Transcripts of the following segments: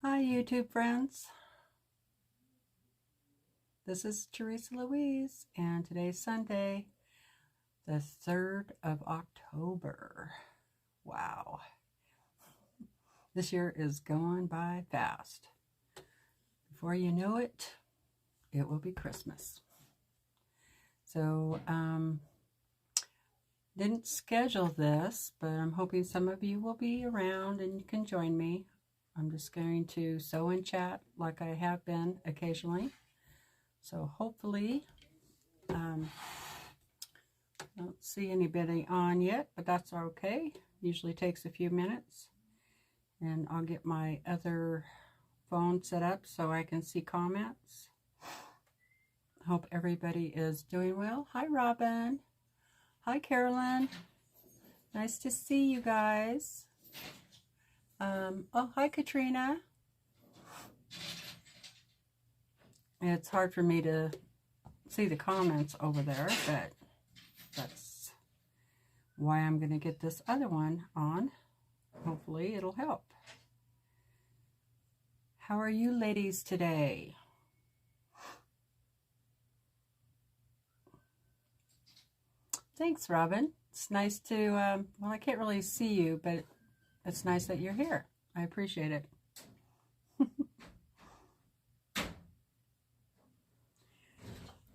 Hi YouTube friends, this is TeresaLouise and today's Sunday, the 3rd of October. Wow, this year is going by fast. Before you know it, it will be Christmas. So, didn't schedule this, but I'm hoping some of you will be around and you can join me. I'm just going to sew and chat like I have been occasionally. So hopefully, don't see anybody on yet, but that's okay. Usually takes a few minutes. And I'll get my other phone set up so I can see comments. Hope everybody is doing well. Hi Robin. Hi Carolyn. Nice to see you guys. Oh, hi Katrina. It's hard for me to see the comments over there, but that's why I'm going to get this other one on. Hopefully it'll help. How are you ladies today? Thanks, Robin. It's nice to, well, I can't really see you, but it's nice that you're here. I appreciate it.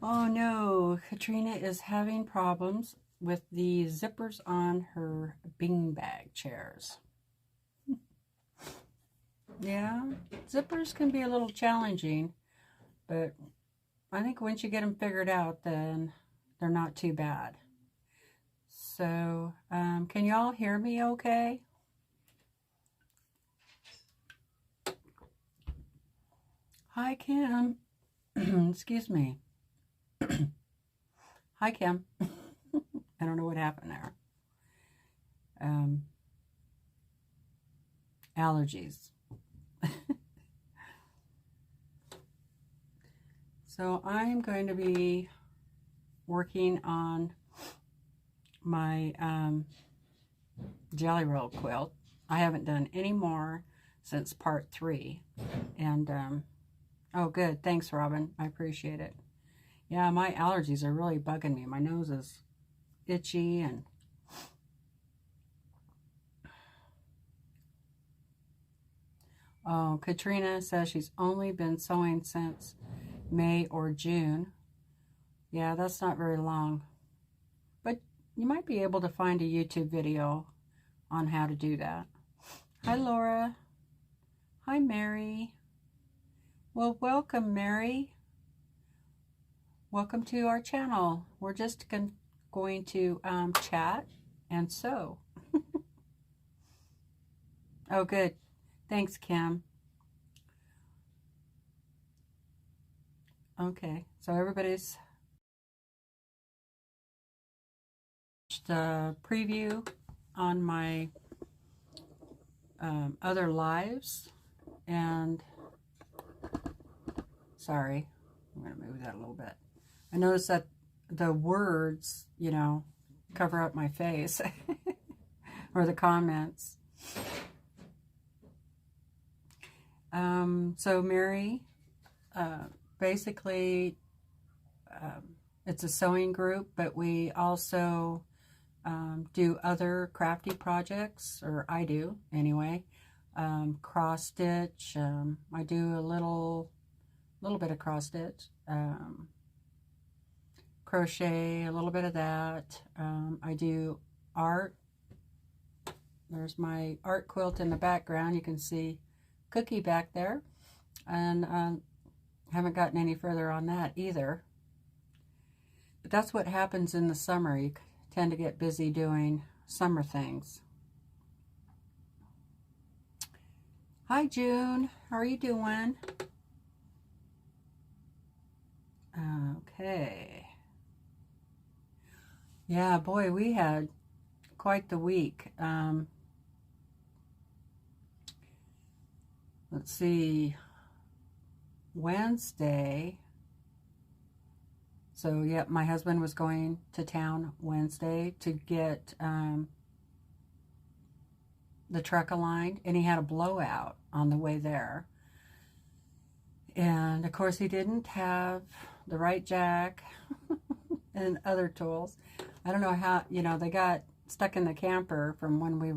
Oh no, Katrina is having problems with the zippers on her beanbag chairs. Yeah, zippers can be a little challenging, but I think once you get them figured out, then they're not too bad. So, can y'all hear me okay? Hi, Kim. Excuse me. Hi, Kim. I don't know what happened there. Allergies. So I'm going to be working on my jelly roll quilt. I haven't done any more since part 3. And, oh good, thanks Robin, I appreciate it. Yeah, my allergies are really bugging me. My nose is itchy and oh, Katrina says she's only been sewing since May or June. Yeah, that's not very long. But you might be able to find a YouTube video on how to do that. Hi, Laura. Hi, Mary. Well, welcome, Mary. Welcome to our channel. We're just going to chat and sew. Oh, good. Thanks, Kim. Okay, so everybody's the preview on my other lives, and sorry, I'm going to move that a little bit. I noticed that the words, you know, cover up my face or the comments. So Mary, basically, it's a sewing group, but we also do other crafty projects, or I do anyway. Cross stitch. I do a little bit of cross stitch. Crochet, a little bit of that. I do art. There's my art quilt in the background. You can see Cookie back there, and haven't gotten any further on that either. But that's what happens in the summer. You tend to get busy doing summer things. Hi June, how are you doing? Okay. Yeah, boy, we had quite the week. Let's see, Wednesday. So, yeah, my husband was going to town Wednesday to get the truck aligned, and he had a blowout on the way there. And of course he didn't have the right jack and other tools. I don't know how, you know, they got stuck in the camper from when we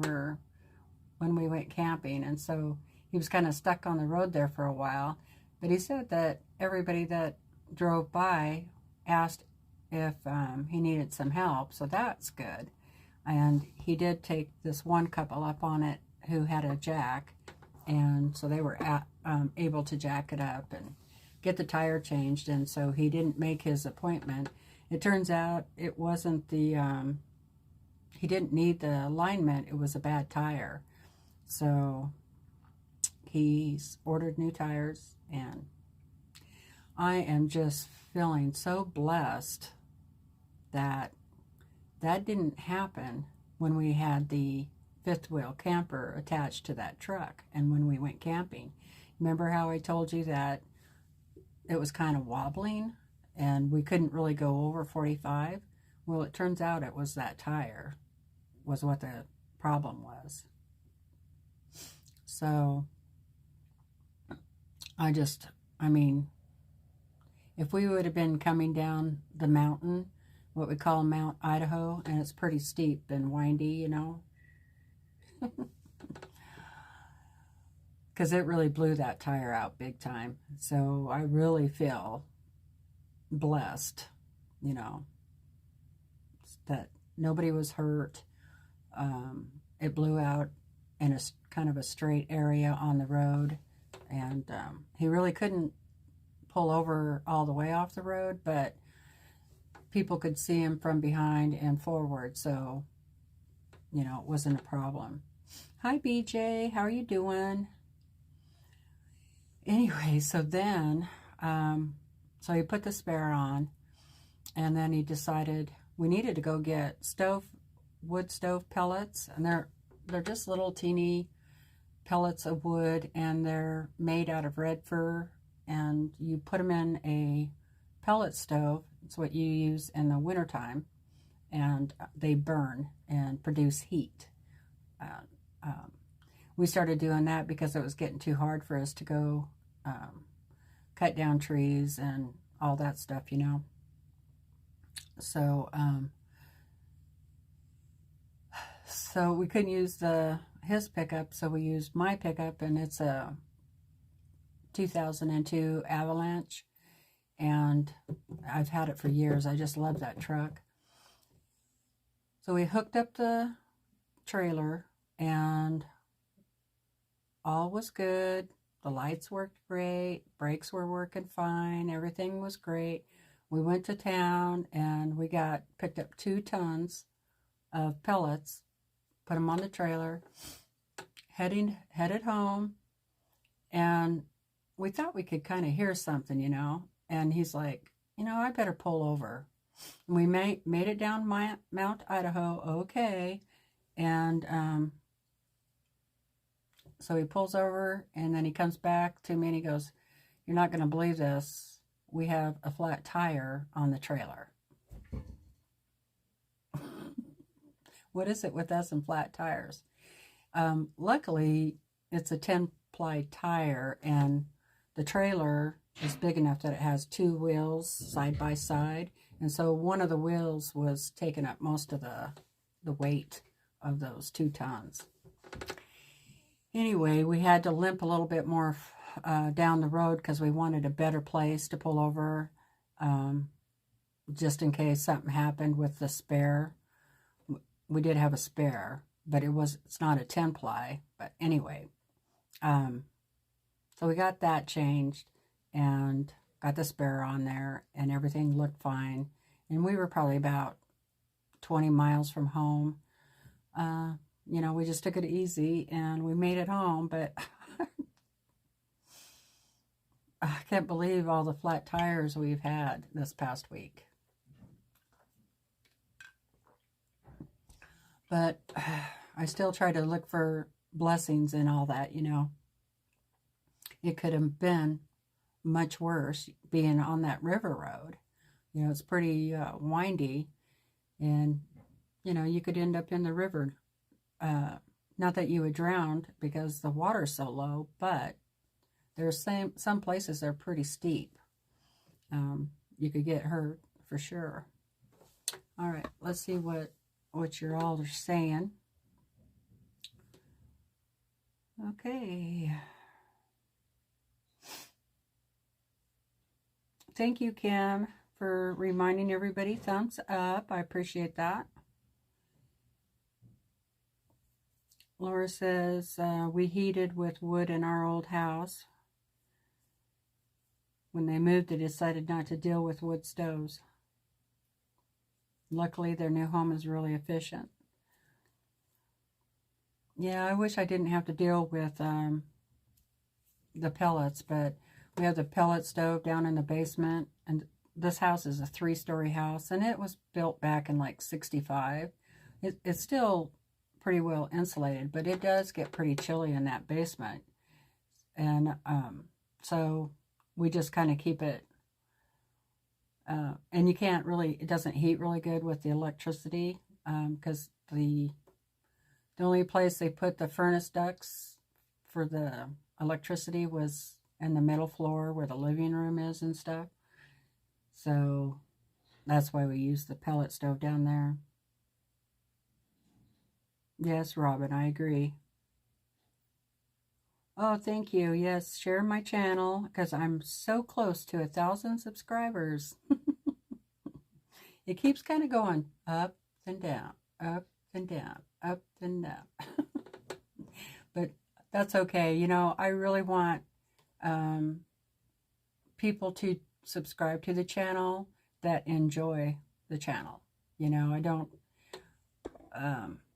went camping, and so he was kind of stuck on the road there for a while. But he said that everybody that drove by asked if he needed some help, so that's good. And he did take this one couple up on it who had a jack, and so they were able to jack it up and get the tire changed. And so he didn't make his appointment. It turns out it wasn't the he didn't need the alignment, it was a bad tire. So he's ordered new tires, and I am just feeling so blessed that that didn't happen when we had the fifth wheel camper attached to that truck and when we went camping. Remember how I told you that it was kind of wobbling and we couldn't really go over 45? Well, it turns out it was that tire was what the problem was. So I mean, if we would have been coming down the mountain, what we call Mount Idaho, and it's pretty steep and windy, you know, because it really blew that tire out big time. So I really feel blessed, you know, that nobody was hurt. It blew out in a kind of a straight area on the road, and he really couldn't pull over all the way off the road, but people could see him from behind and forward, so, you know, it wasn't a problem. Hi, BJ. How are you doing? Anyway, so then, so he put the spare on, and then he decided we needed to go get wood stove pellets, and they're just little teeny pellets of wood, and they're made out of red fir, and you put them in a pellet stove. It's what you use in the wintertime, and they burn and produce heat. We started doing that because it was getting too hard for us to go cut down trees and all that stuff, you know. So so we couldn't use his pickup, so we used my pickup, and it's a 2002 Avalanche, and I've had it for years. I just love that truck. So we hooked up the trailer, and all was good. The lights worked great, brakes were working fine, everything was great. We went to town, and we picked up 2 tons of pellets, put them on the trailer, headed home, and we thought we could kind of hear something, you know, and he's like, you know, I better pull over. And we made it down Mount Idaho okay, and so he pulls over, and then he comes back to me and he goes, you're not going to believe this, we have a flat tire on the trailer. What is it with us and flat tires? Luckily, it's a 10-ply tire, and the trailer is big enough that it has 2 wheels side by side, and so one of the wheels was taking up most of the weight of those 2 tons. Anyway, we had to limp a little bit more down the road because we wanted a better place to pull over, just in case something happened with the spare. We did have a spare, but it's not a 10-ply. But anyway, so we got that changed and got the spare on there, and everything looked fine. And we were probably about 20 miles from home. You know, we just took it easy, and we made it home, but I can't believe all the flat tires we've had this past week. But I still try to look for blessings in all that, you know. It could have been much worse being on that river road. You know, it's pretty windy, and, you know, you could end up in the river. Not that you would drown because the water's so low, but There's some places that are pretty steep. You could get hurt for sure. All right, let's see what you're all are saying. Okay. Thank you, Kim, for reminding everybody. Thumbs up. I appreciate that. Laura says, we heated with wood in our old house. When they moved, they decided not to deal with wood stoves. Luckily, their new home is really efficient. Yeah, I wish I didn't have to deal with the pellets, but we have the pellet stove down in the basement, and this house is a 3-story house, and it was built back in like 65. It's still pretty well insulated, but it does get pretty chilly in that basement. And so we just kind of keep it, and you can't really, it doesn't heat really good with the electricity, because the only place they put the furnace ducts for the electricity was in the middle floor where the living room is and stuff. So that's why we use the pellet stove down there. Yes, Robin, I agree. Oh, thank you. Yes, share my channel because I'm so close to 1,000 subscribers. It keeps kind of going up and down, up and down, up and down. But that's okay. You know, I really want people to subscribe to the channel that enjoy the channel. You know, I don't,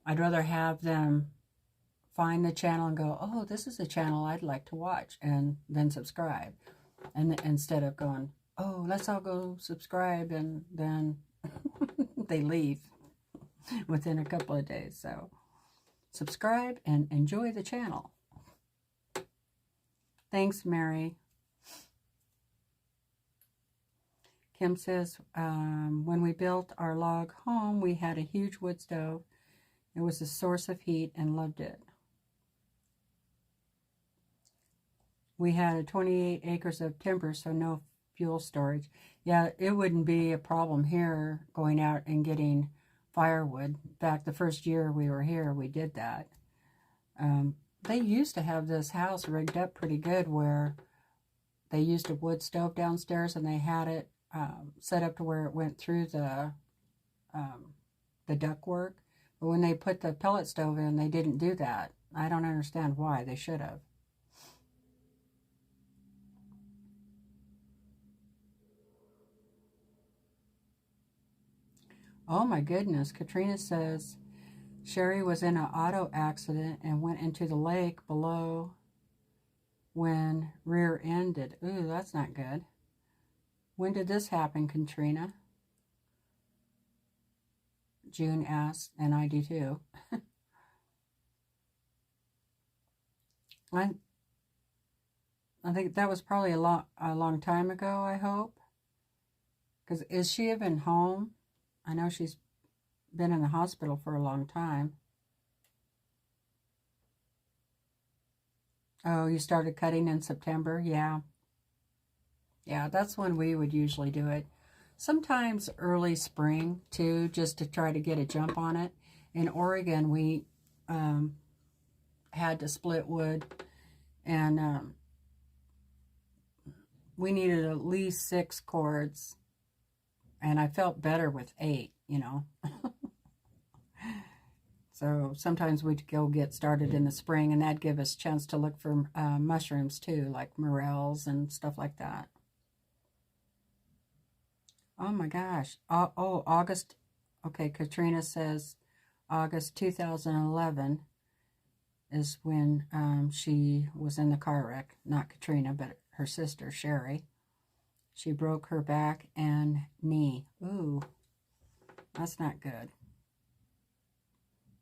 I'd rather have them find the channel and go, oh, this is a channel I'd like to watch, and then subscribe. And instead of going, oh, let's all go subscribe, and then they leave within a couple of days. So subscribe and enjoy the channel. Thanks, Mary. Kim says, when we built our log home, we had a huge wood stove. It was a source of heat and loved it. We had 28 acres of timber, so no fuel storage. Yeah, it wouldn't be a problem here going out and getting firewood. In fact, the first year we were here, we did that. They used to have this house rigged up pretty good where they used a wood stove downstairs, and they had it set up to where it went through the ductwork. But when they put the pellet stove in, they didn't do that. I don't understand why. They should have. Oh my goodness. Katrina says, Sherry was in an auto accident and went into the lake below when rear-ended. Ooh, that's not good. When did this happen, Katrina? June asked, and I do too. I think that was probably a long time ago, I hope. Because is she even home? I know she's been in the hospital for a long time. Oh, you started cutting in September? Yeah. Yeah, that's when we would usually do it. Sometimes early spring, too, just to try to get a jump on it. In Oregon, we had to split wood, and we needed at least 6 cords, and I felt better with 8, you know. So sometimes we'd go get started in the spring, and that'd give us a chance to look for mushrooms, too, like morels and stuff like that. Oh my gosh. Oh, August. Okay, Katrina says August 2011 is when she was in the car wreck. Not Katrina, but her sister, Sherry. She broke her back and knee. Ooh, that's not good.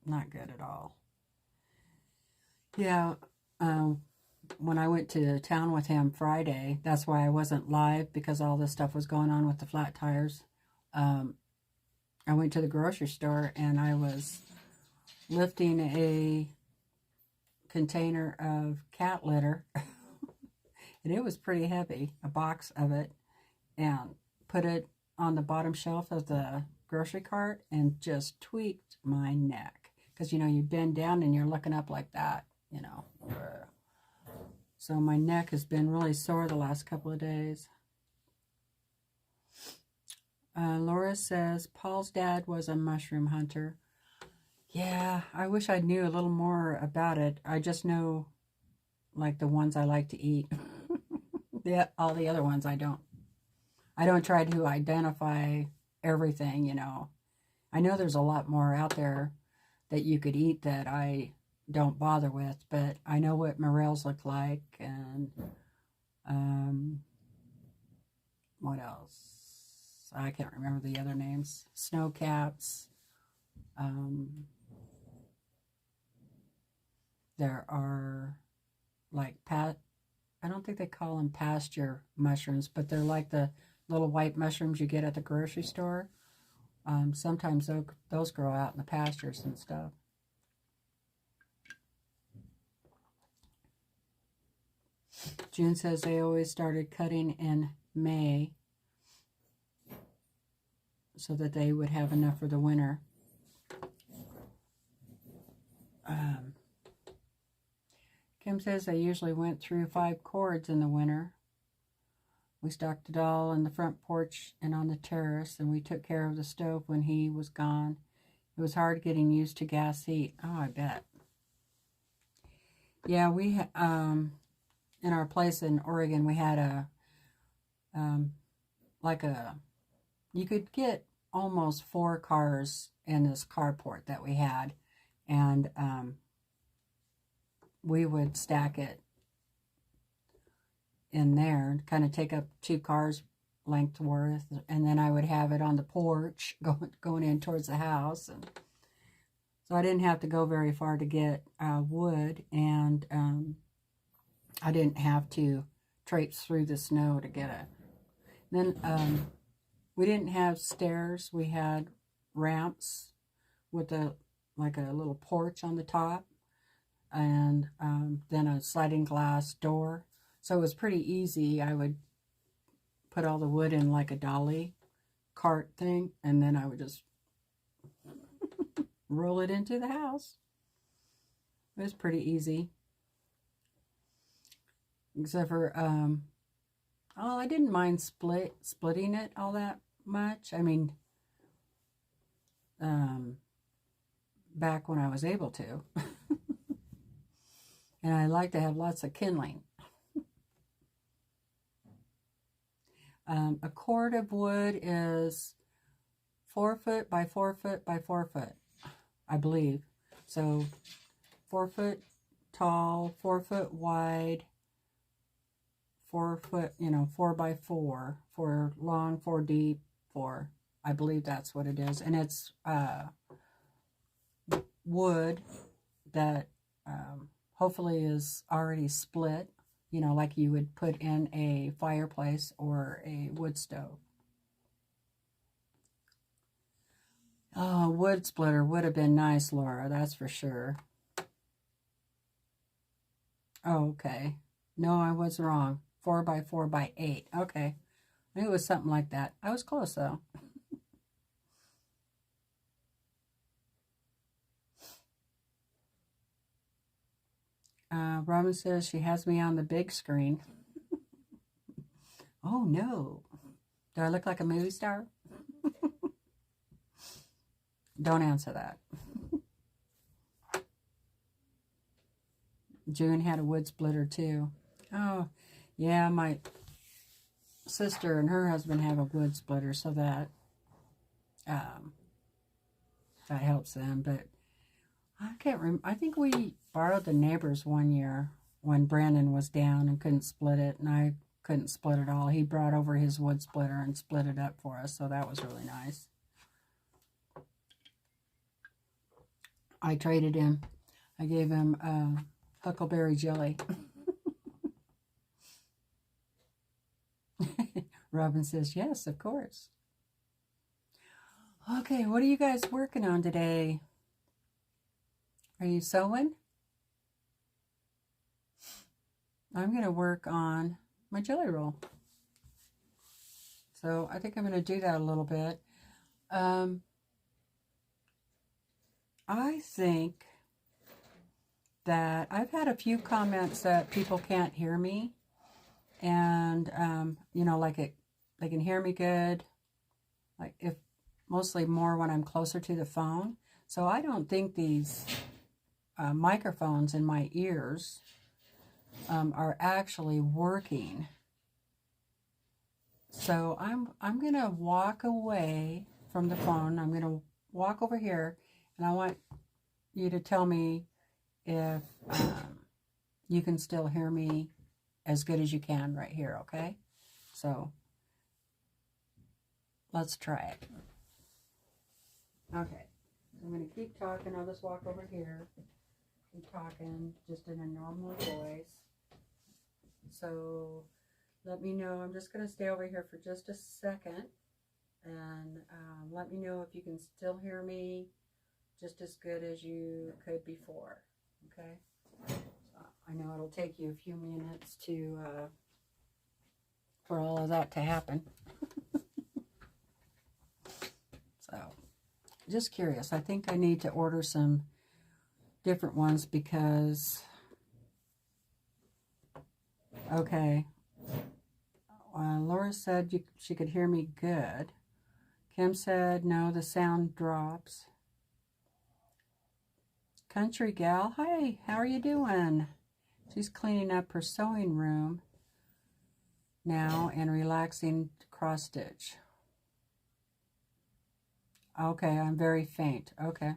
Not good at all. Yeah, when I went to town with him Friday, that's why I wasn't live, because all this stuff was going on with the flat tires. I went to the grocery store, and I was lifting a container of cat litter, and it was pretty heavy, a box of it, and put it on the bottom shelf of the grocery cart and just tweaked my neck. Because, you know, you bend down and you're looking up like that, you know. So my neck has been really sore the last couple of days. Laura says, Paul's dad was a mushroom hunter. Yeah, I wish I knew a little more about it. I just know, like, the ones I like to eat. Yeah, all the other ones I don't. I don't try to identify everything, you know. I know there's a lot more out there that you could eat that I don't bother with, but I know what morels look like, and what else? I can't remember the other names. Snow caps. There are like I don't think they call them pasture mushrooms, but they're like the little white mushrooms you get at the grocery store. Sometimes those grow out in the pastures and stuff. June says they always started cutting in May so that they would have enough for the winter. Kim says they usually went through 5 cords in the winter. We stocked it all on the front porch and on the terrace, and we took care of the stove when he was gone. It was hard getting used to gas heat. Oh, I bet. Yeah, we in our place in Oregon, we had a you could get almost 4 cars in this carport that we had, and we would stack it in there, kind of take up 2 cars length worth, and then I would have it on the porch going in towards the house. And so I didn't have to go very far to get wood, and I didn't have to traipse through the snow to get it. Then we didn't have stairs. We had ramps with like a little porch on the top, and then a sliding glass door. So it was pretty easy. I would put all the wood in like a dolly cart thing, and then I would just roll it into the house. It was pretty easy. Except for, I didn't mind splitting it all that much. I mean, back when I was able to. And I like to have lots of kindling. A cord of wood is 4 foot by 4 foot by 4 foot, I believe. So 4 foot tall, 4 foot wide, 4 foot, 4 by 4, 4 long, 4 deep, 4. I believe that's what it is. And it's wood that hopefully is already split, like you would put in a fireplace or a wood stove. Oh, wood splitter would have been nice, Laura, that's for sure. Oh, okay. No, I was wrong. 4 by 4 by 8. Okay. I knew it was something like that. I was close, though. Robin says she has me on the big screen. Oh, no. Do I look like a movie star? Don't answer that. June had a wood splitter, too. Oh, yeah, my sister and her husband have a wood splitter, so that that helps them. But I can't remember. I think we borrowed the neighbor's one year when Brandon was down and couldn't split it, and I couldn't split it all. He brought over his wood splitter and split it up for us, so that was really nice. I traded him. I gave him huckleberry jelly. Robin says, yes, of course. Okay, what are you guys working on today? Are you sewing? I'm going to work on my jelly roll. So I think I'm going to do that a little bit. I think that I've had a few comments that people can't hear me, and you know, like they can hear me good, like if mostly more when I'm closer to the phone. So I don't think these microphones in my ears are actually working. So I'm gonna walk away from the phone. I'm gonna walk over here, and I want you to tell me if you can still hear me as good as you can right here, okay? So let's try it. Okay, I'm going to keep talking. I'll just walk over here, keep talking just in a normal voice. So let me know. I'm just going to stay over here for just a second, and let me know if you can still hear me just as good as you could before, okay? I know it'll take you a few minutes to for all of that to happen. So, just curious. I think I need to order some different ones because, okay, Laura said she could hear me good. Kim said, no, the sound drops. Country Gal, hi, how are you doing? She's cleaning up her sewing room now and relaxing cross stitch. Okay, I'm very faint. Okay.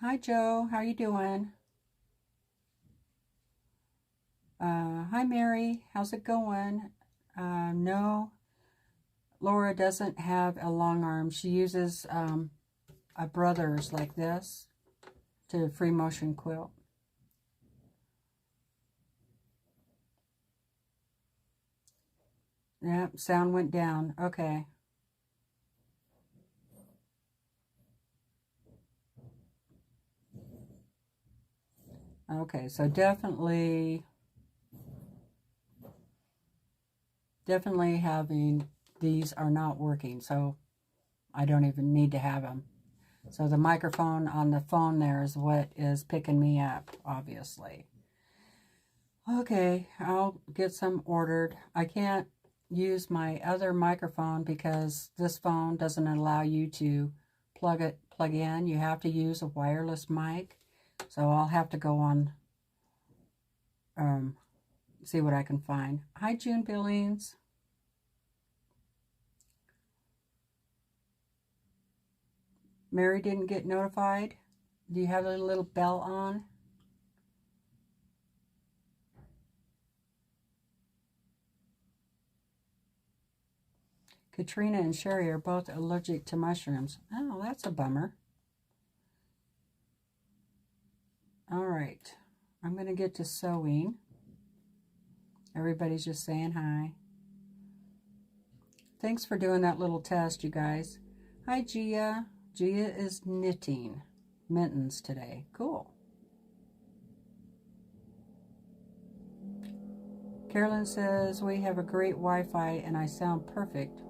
Hi, Joe. How you doing? Hi, Mary. How's it going? No, Laura doesn't have a long arm. She uses a brother's like this to free motion quilt. Yep, sound went down. Okay. Okay, so definitely having these are not working, so I don't even need to have them. So the microphone on the phone there is what is picking me up, obviously. Okay, I'll get some ordered. I can't use my other microphone because this phone doesn't allow you to plug in. You have to use a wireless mic. So I'll have to go on, see what I can find. Hi, June Billings. Mary didn't get notified. Do you have a little bell on? Katrina and Sherry are both allergic to mushrooms. Oh, that's a bummer. All right. I'm going to get to sewing. Everybody's just saying hi. Thanks for doing that little test, you guys. Hi, Gia. Gia is knitting mittens today. Cool. Carolyn says, we have a great Wi-Fi and I sound perfect.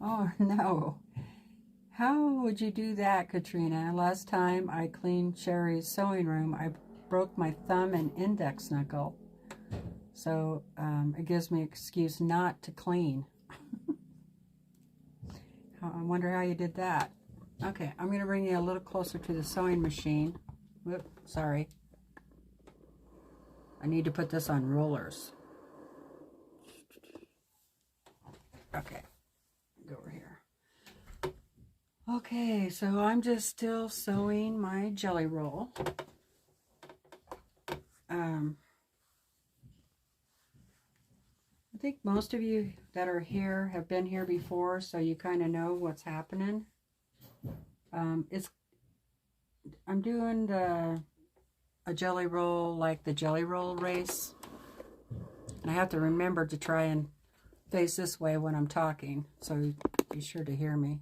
Oh, no. How would you do that, Katrina? Last time I cleaned Sherry's sewing room, I broke my thumb and index knuckle. So it gives me an excuse not to clean. I wonder how you did that. Okay, I'm going to bring you a little closer to the sewing machine. Whoop, sorry. I need to put this on rollers. Okay, go over here. Okay, so I'm just still sewing my jelly roll. I think most of you that are here have been here before, so you kind of know what's happening. I'm doing a jelly roll like the jelly roll race, and I have to remember to try and face this way when I'm talking, so be sure to hear me.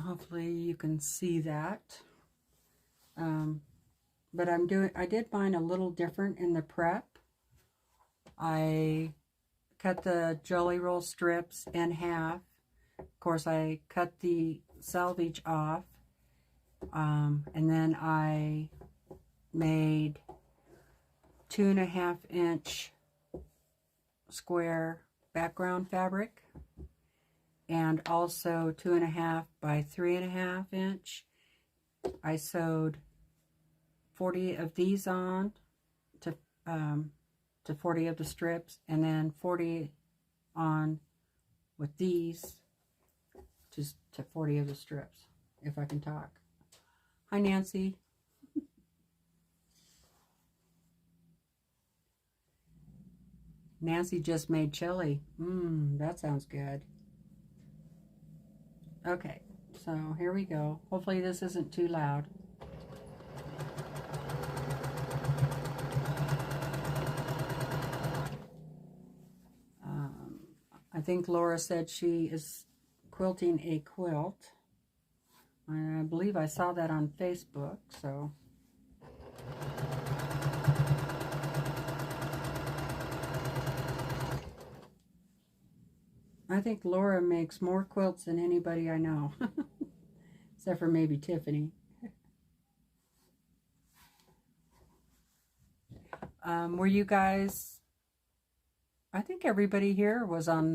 Hopefully you can see that. But I did mine a little different in the prep. I cut the jelly roll strips in half. Of course, I cut the selvage off. And then I made 2.5 inch square background fabric, and also 2.5 by 3.5 inch. I sewed 40 of these on to 40 of the strips, and then 40 on with these just to 40 of the strips, if I can talk. Hi, Nancy. Nancy just made chili. That sounds good. Okay, so here we go. Hopefully this isn't too loud. I think Laura said she is quilting a quilt. I believe I saw that on Facebook, so... I think Laura makes more quilts than anybody I know. Except for maybe Tiffany. Were you guys... I think everybody here was on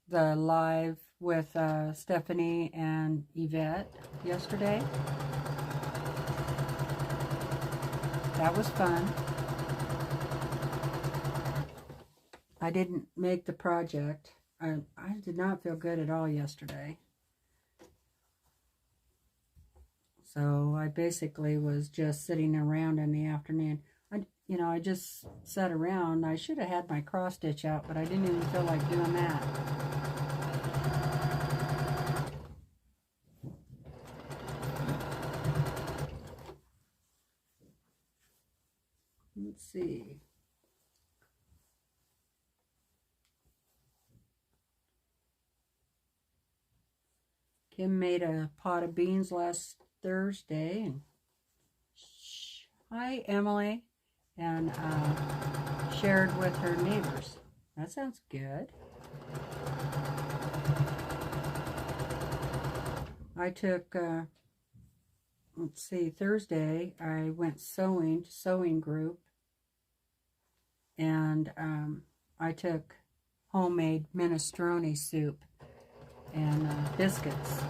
the live with Stephanie and Yvette yesterday. That was fun. I didn't make the project. I did not feel good at all yesterday. So I basically was just sitting around in the afternoon. I just sat around. I should have had my cross stitch out, but I didn't even feel like doing that. Let's see. Kim made a pot of beans last Thursday. And hi, Emily. And shared with her neighbors. That sounds good. I took, let's see, Thursday I went sewing group, and I took homemade minestrone soup and biscuits.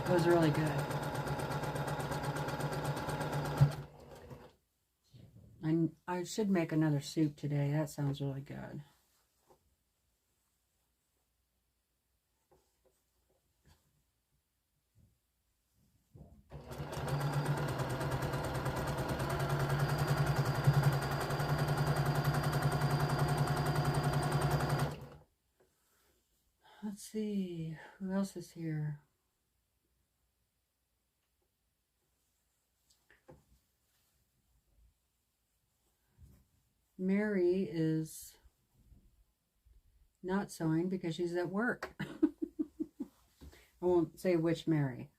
It was really good. I should make another soup today. That sounds really good. Let's see, who else is here? Mary is not sewing because she's at work. I won't say which Mary.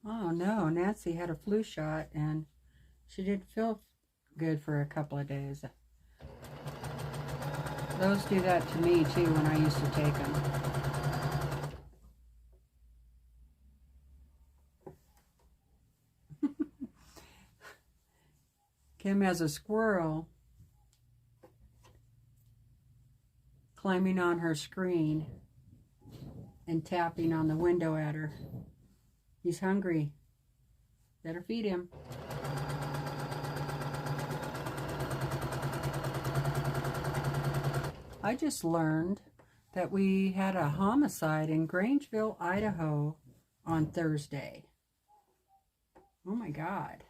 Oh no, Nancy had a flu shot and she didn't feel good for a couple of days. Those do that to me too when I used to take them. Kim has a squirrel climbing on her screen and tapping on the window at her. He's hungry. Better feed him. I just learned that we had a homicide in Grangeville, Idaho on Thursday. Oh my God.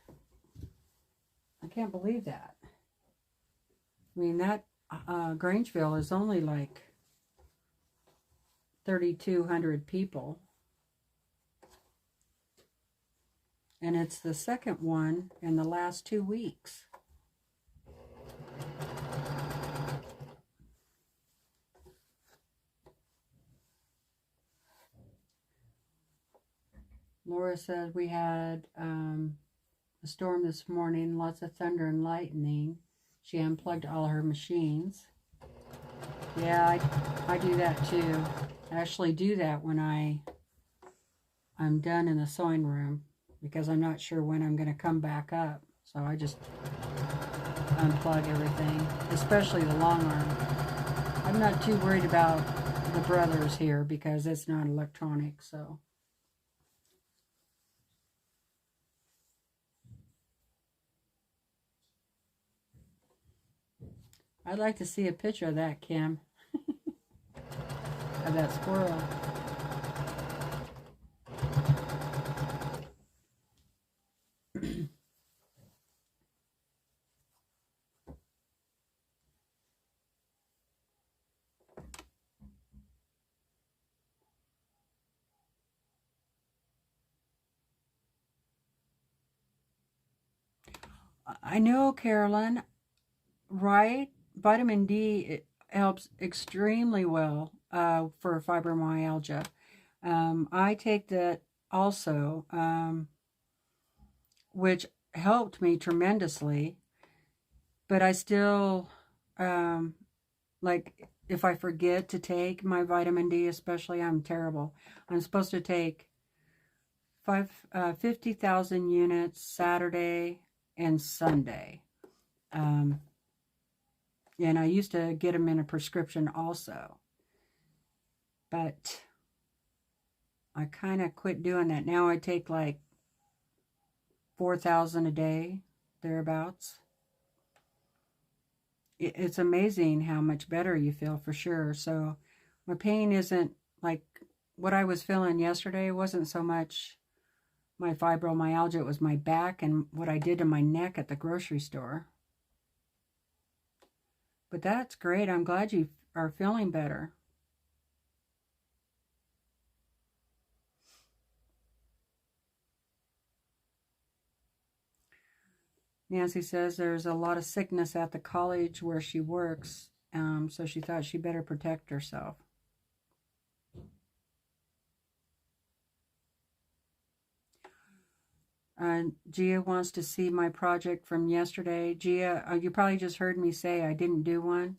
I can't believe that. I mean, that Grangeville is only like 3,200 people. And it's the second one in the last 2 weeks. Laura said we had a storm this morning, lots of thunder and lightning. She unplugged all her machines. Yeah, I do that too. I actually do that when I'm done in the sewing room because I'm not sure when I'm going to come back up. So I just unplug everything, especially the Longarm. I'm not too worried about the brothers here because it's not electronic, so. I'd like to see a picture of that, Kim, of that squirrel. I know, Carolyn, right? Vitamin D, it helps extremely well for fibromyalgia. I take that also, which helped me tremendously, but I still, like, if I forget to take my vitamin D, especially, I'm terrible. I'm supposed to take 50,000 units Saturday and Sunday. And I used to get them in a prescription also. But I kind of quit doing that. Now I take like 4,000 a day, thereabouts. It's amazing how much better you feel, for sure. So my pain isn't like what I was feeling yesterday. It wasn't so much my fibromyalgia, it was my back and what I did to my neck at the grocery store. But that's great. I'm glad you are feeling better. Nancy says there's a lot of sickness at the college where she works, so she thought she better protect herself. Gia wants to see my project from yesterday. Gia, you probably just heard me say I didn't do one.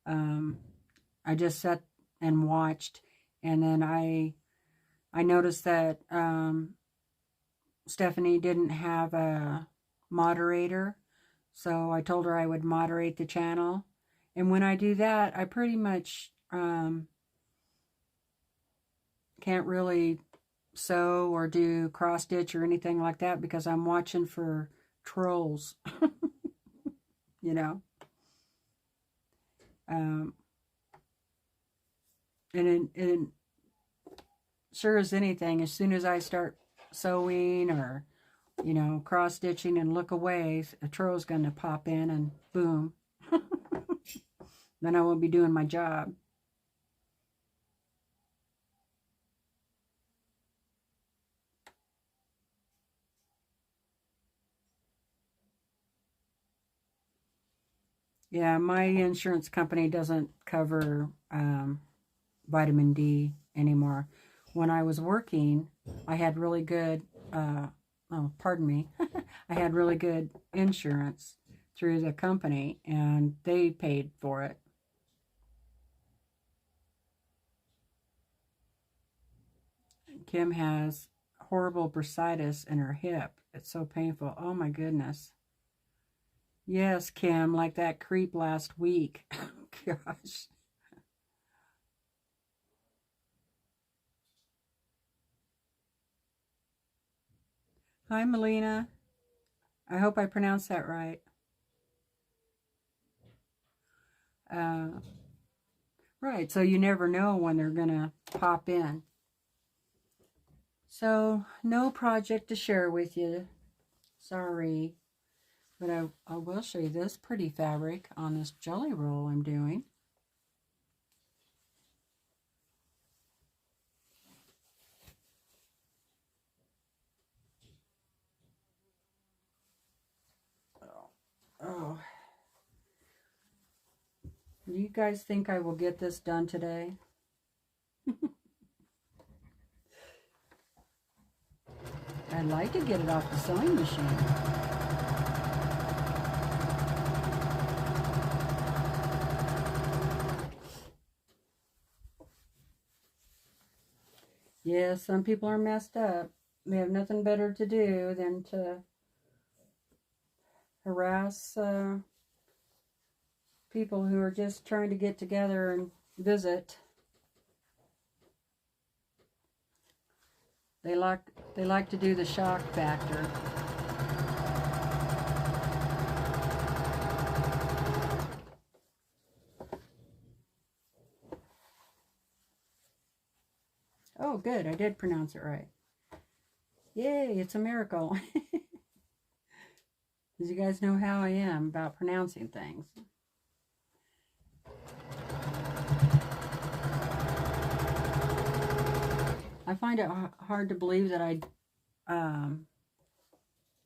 I just sat and watched, and then I noticed that Stephanie didn't have a moderator, so I told her I would moderate the channel. And when I do that, I pretty much can't really sew or do cross stitch or anything like that because I'm watching for trolls. You know. And sure as anything, as soon as I start sewing or, you know, cross stitching and look away, a troll's going to pop in and boom. Then I won't be doing my job. Yeah, my insurance company doesn't cover vitamin D anymore. When I was working, I had really good, pardon me, I had really good insurance through the company, and they paid for it. Kim has horrible bursitis in her hip. It's so painful. Oh my goodness. Yes, Kim, like that creep last week. Gosh. Hi, Melina. I hope I pronounced that right. Right, so you never know when they're going to pop in. So, no project to share with you. Sorry. But I will show you this pretty fabric on this jelly roll I'm doing. Oh. Do you guys think I will get this done today? I'd like to get it off the sewing machine. Yeah, some people are messed up. They have nothing better to do than to harass people who are just trying to get together and visit. They like to do the shock factor. Oh, good. I did pronounce it right. Yay, it's a miracle. As you guys know how I am about pronouncing things. I find it hard to believe that I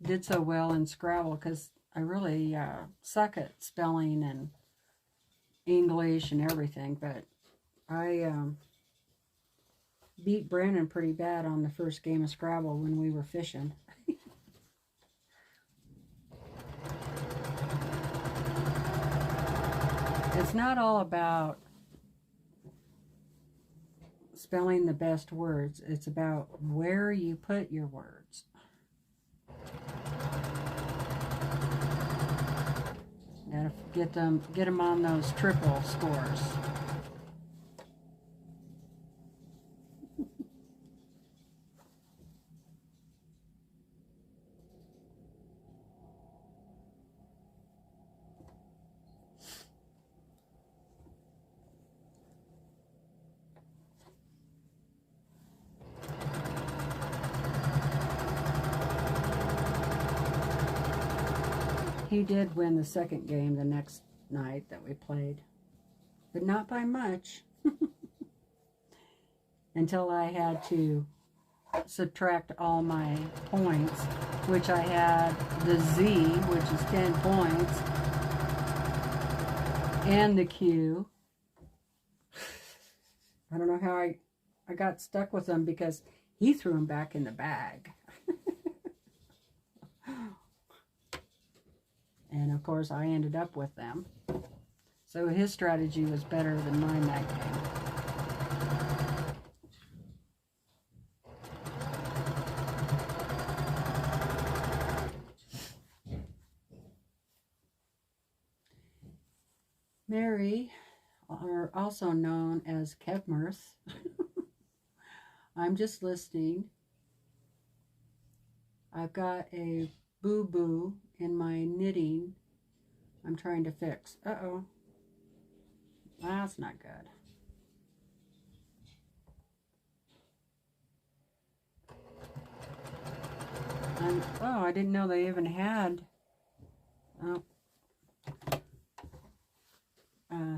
did so well in Scrabble, because I really suck at spelling and English and everything, but I beat Brandon pretty bad on the first game of Scrabble when we were fishing. It's not all about spelling the best words. It's about where you put your words. Gotta get them on those triple scores. He did win the second game the next night that we played, but not by much. Until I had to subtract all my points, which I had the Z, which is 10 points, and the Q. I don't know how I got stuck with them, because he threw them back in the bag. And of course I ended up with them. So his strategy was better than mine that game. Mary, or also known as Kevmirth. I'm just listening. I've got a boo-boo in my knitting I'm trying to fix. Uh-oh. That's not good. Oh, I didn't know they even had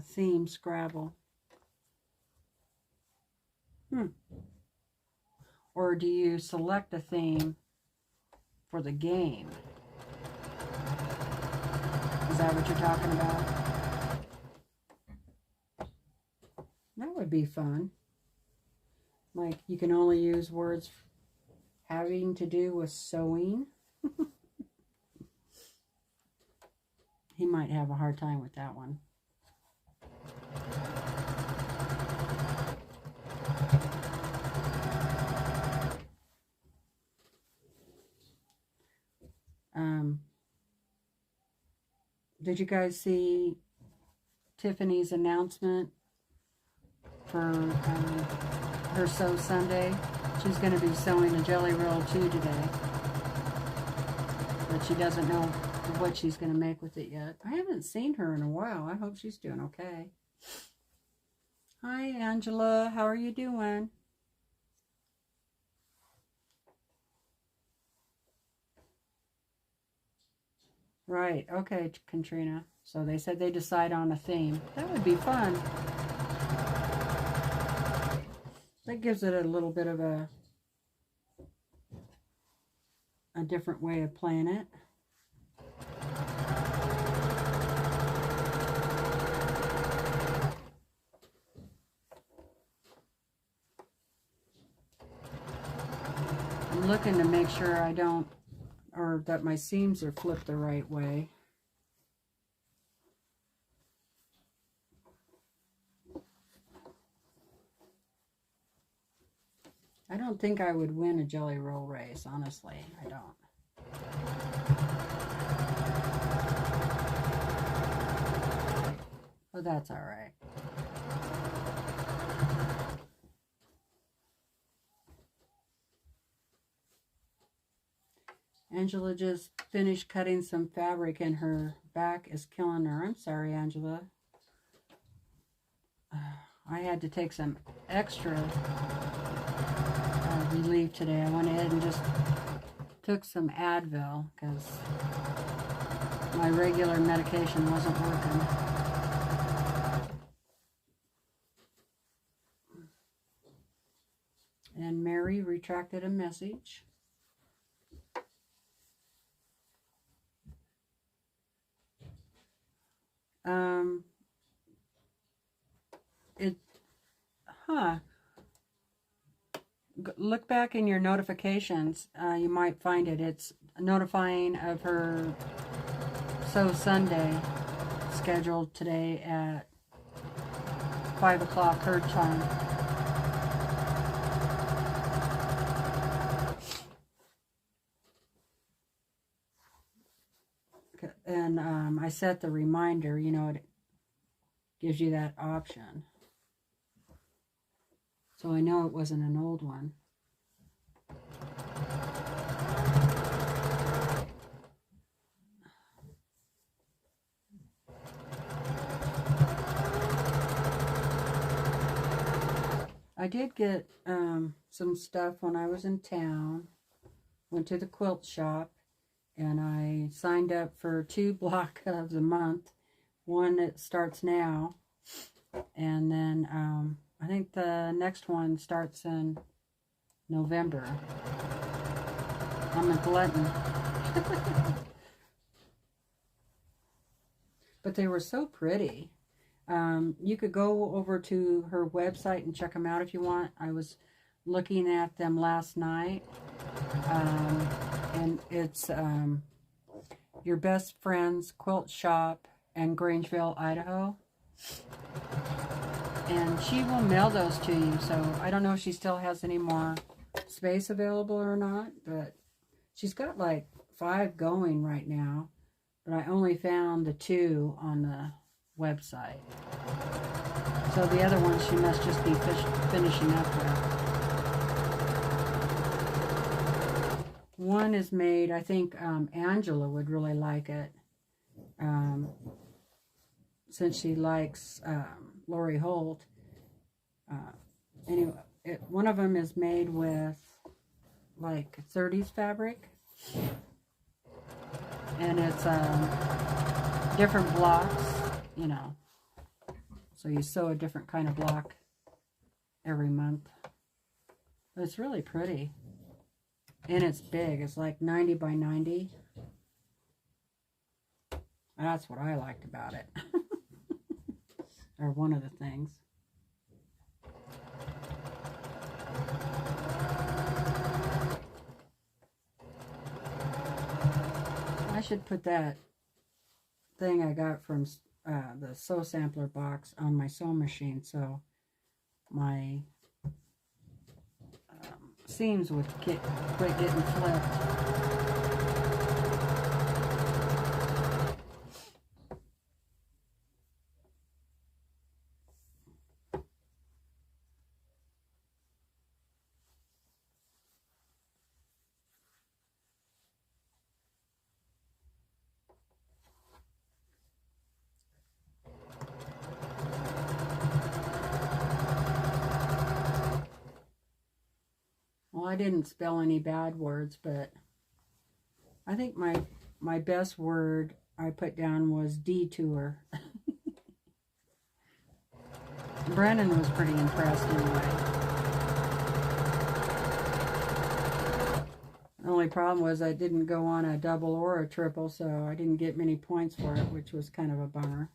theme Scrabble. Or do you select a theme for the game? Is that what you're talking about? That would be fun. Like, you can only use words having to do with sewing. He might have a hard time with that one. Did you guys see Tiffany's announcement for her Sew Sunday? She's going to be sewing a jelly roll too today, but she doesn't know what she's going to make with it yet. I haven't seen her in a while. I hope she's doing okay. Hi, Angela. How are you doing? Right, okay, Katrina. So they said they decide on a theme. That would be fun. That gives it a little bit of a different way of playing it. And looking to make sure I don't, or that my seams are flipped the right way. I don't think I would win a jelly roll race, honestly. I don't. But that's all right. Angela just finished cutting some fabric and her back is killing her. I'm sorry, Angela. I had to take some extra relief today. I went ahead and just took some Advil because my regular medication wasn't working. And Mary retracted a message. Look back in your notifications. You might find it. It's notifying of her Sew Sunday scheduled today at 5 o'clock her time. And I set the reminder, you know, it gives you that option. So I know it wasn't an old one. I did get some stuff when I was in town. Went to the quilt shop and I signed up for 2 block of the month. One that starts now, and then I think the next one starts in November. I'm a glutton. But they were so pretty. You could go over to her website and check them out if you want. I was looking at them last night. And it's Your Best Friend's Quilt Shop in Grangeville, Idaho. And she will mail those to you. So I don't know if she still has any more space available or not, but she's got like 5 going right now. But I only found the 2 on the website. So the other ones she must just be finishing up with. One is made, I think Angela would really like it. Since she likes Lori Holt. Anyway, one of them is made with like 30s fabric. And it's different blocks, you know. So you sew a different kind of block every month. But it's really pretty. And it's big. It's like 90 by 90. That's what I liked about it. Or one of the things. I should put that thing I got from the Sew Sampler box on my sewing machine so my seams would quit getting flipped. Well, I didn't spell any bad words, but I think my best word I put down was detour. Brennan was pretty impressed anyway. The only problem was I didn't go on a double or a triple, so I didn't get many points for it, which was kind of a bummer.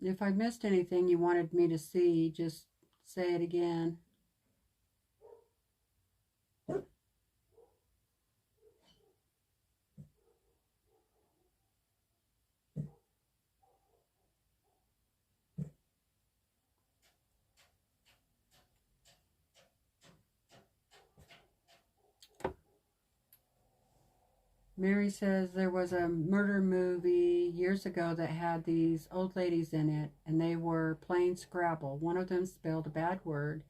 If I missed anything you wanted me to see, just say it again. Mary says there was a murder movie years ago that had these old ladies in it, and they were playing Scrabble. One of them spelled a bad word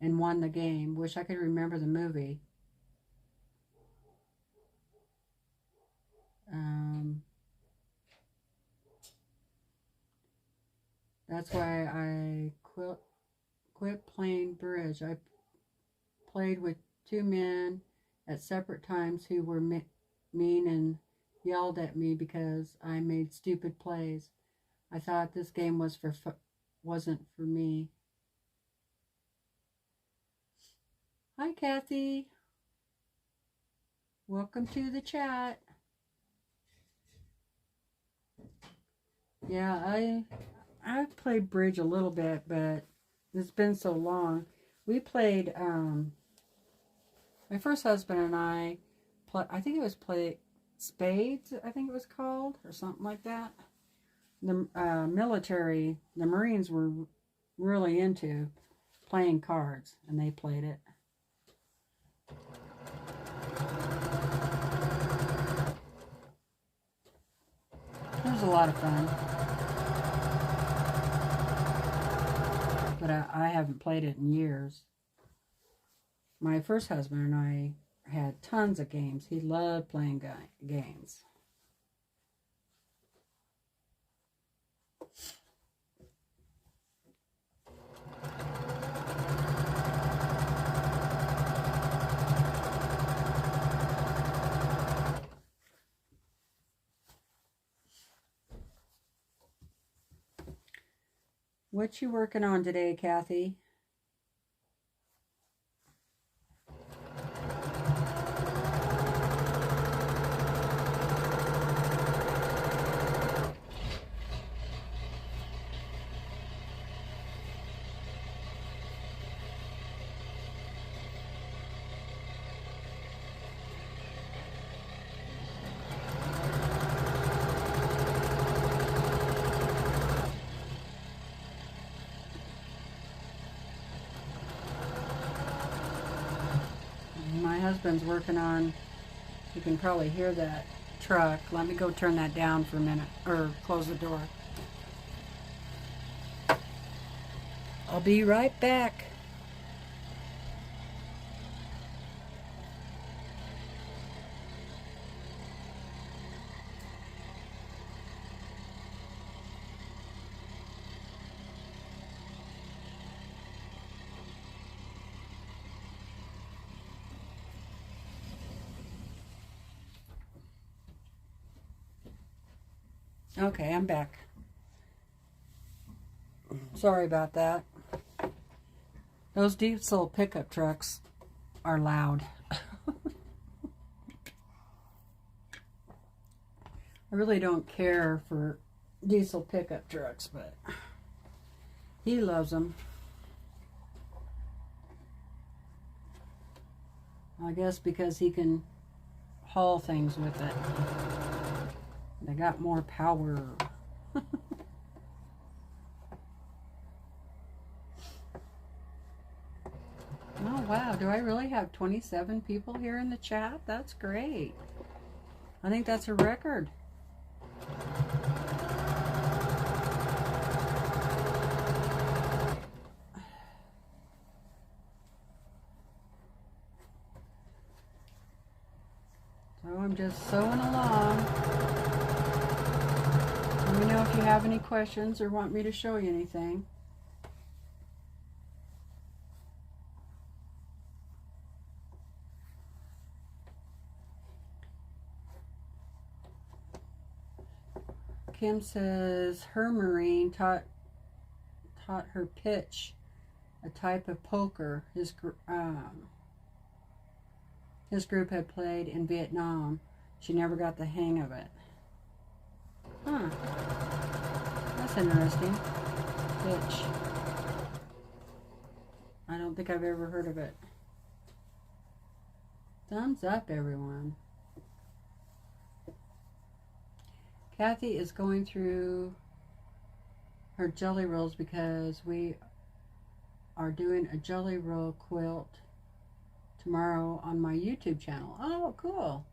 and won the game. Wish I could remember the movie. That's why I quit playing bridge. I played with two men at separate times who were mean and yelled at me because I made stupid plays. I thought this game wasn't for me. Hi, Kathy. Welcome to the chat. Yeah, I've played bridge a little bit, but it's been so long. We played, my first husband and I think it was play spades, I think it was called, or something like that. The military, the Marines were really into playing cards, and they played it. It was a lot of fun. But I haven't played it in years. My first husband and I had tons of games. He loved playing games. What you working on today, Kathy? My husband's working on, you can probably hear that truck. Let me go turn that down for a minute, or close the door. I'll be right back. Okay, I'm back. Sorry about that. Those diesel pickup trucks are loud. I really don't care for diesel pickup trucks, but he loves them. I guess because he can haul things with it. They got more power. Oh, wow. Do I really have 27 people here in the chat? That's great. I think that's a record. So I'm just sewing along. Let me know if you have any questions or want me to show you anything. Kim says her Marine taught her pitch, a type of poker his group had played in Vietnam. She never got the hang of it. Huh. That's that's interesting. Which I don't think I've ever heard of it. Thumbs up, everyone. Kathy is going through her jelly rolls because we are doing a jelly roll quilt tomorrow on my YouTube channel. Oh, cool.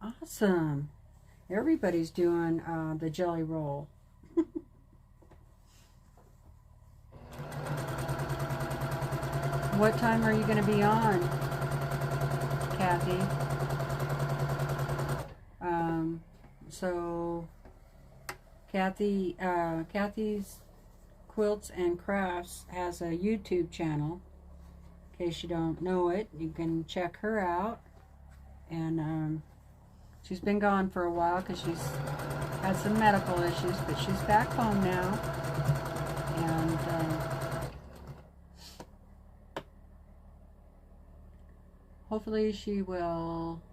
Awesome. Everybody's doing the jelly roll. What time are you going to be on, Kathy? So Kathy's Quilts and Crafts has a YouTube channel. In case you don't know it, you can check her out. And she's been gone for a while because she's had some medical issues, but she's back home now. And hopefully she will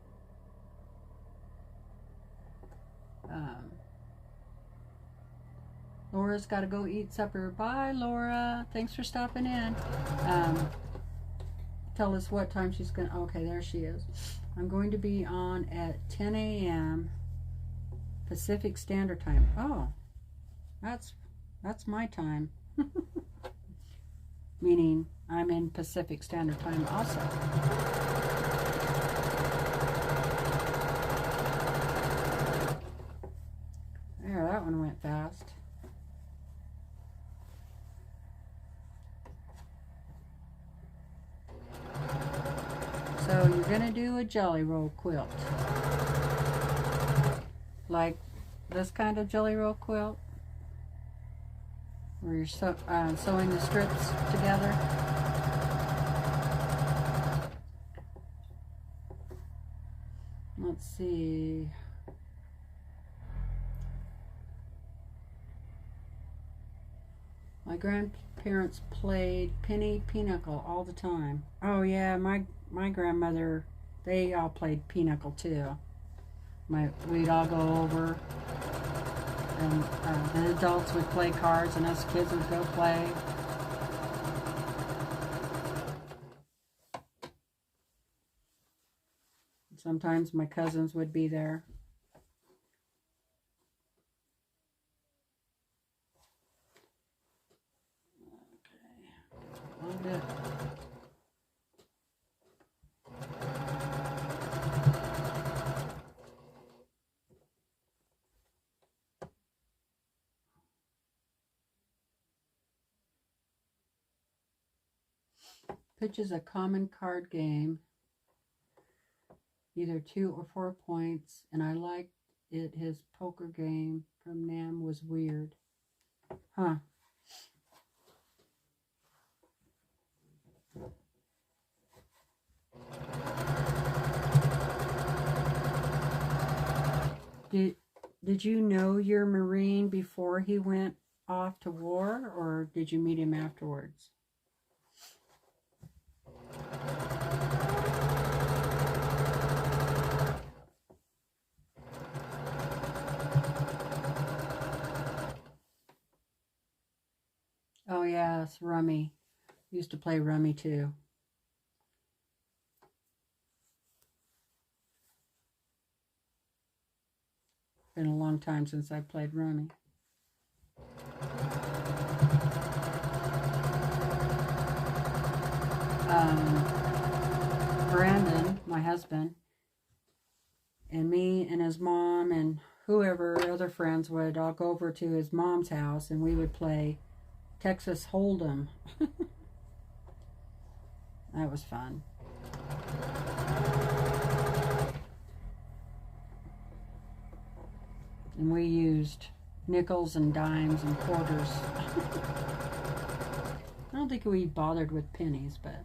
Laura's got to go eat supper. Bye, Laura. Thanks for stopping in. Tell us what time she's going to... Okay, there she is. I'm going to be on at 10 a.m. Pacific Standard Time. Oh, that's my time. Meaning I'm in Pacific Standard Time also. There, that one went fast. So you're going to do a jelly roll quilt. Like this kind of jelly roll quilt. Where you're sewing the strips together. Let's see. My grandparents played penny pinochle all the time. Oh yeah, my grandmother, they all played pinochle too. We'd all go over, and the adults would play cards, and us kids would go play. Sometimes my cousins would be there. Okay, a little bit. Pitch is a common card game, either 2 or 4 points, and I liked it. His poker game from Nam was weird. Huh. Did you know your Marine before he went off to war, or did you meet him afterwards? Oh yes, rummy. Used to play rummy too. Been a long time since I played rummy. Brandon, my husband, and me and his mom and whoever, other friends, would all go over to his mom's house, and we would play Texas Hold'em. That was fun. And we used nickels and dimes and quarters. I don't think we bothered with pennies, but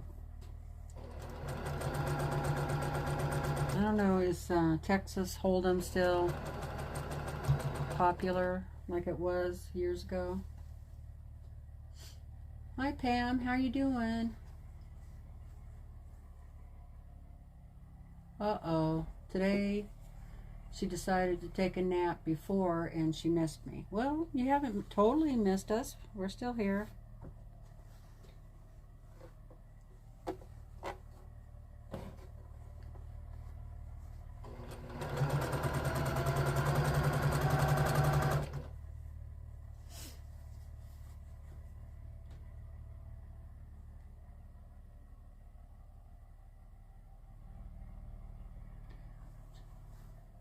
I don't know, is Texas Hold'em still popular like it was years ago? Hi Pam, how you doing? Uh-oh, today she decided to take a nap before and she missed me. Well, you haven't totally missed us. We're still here.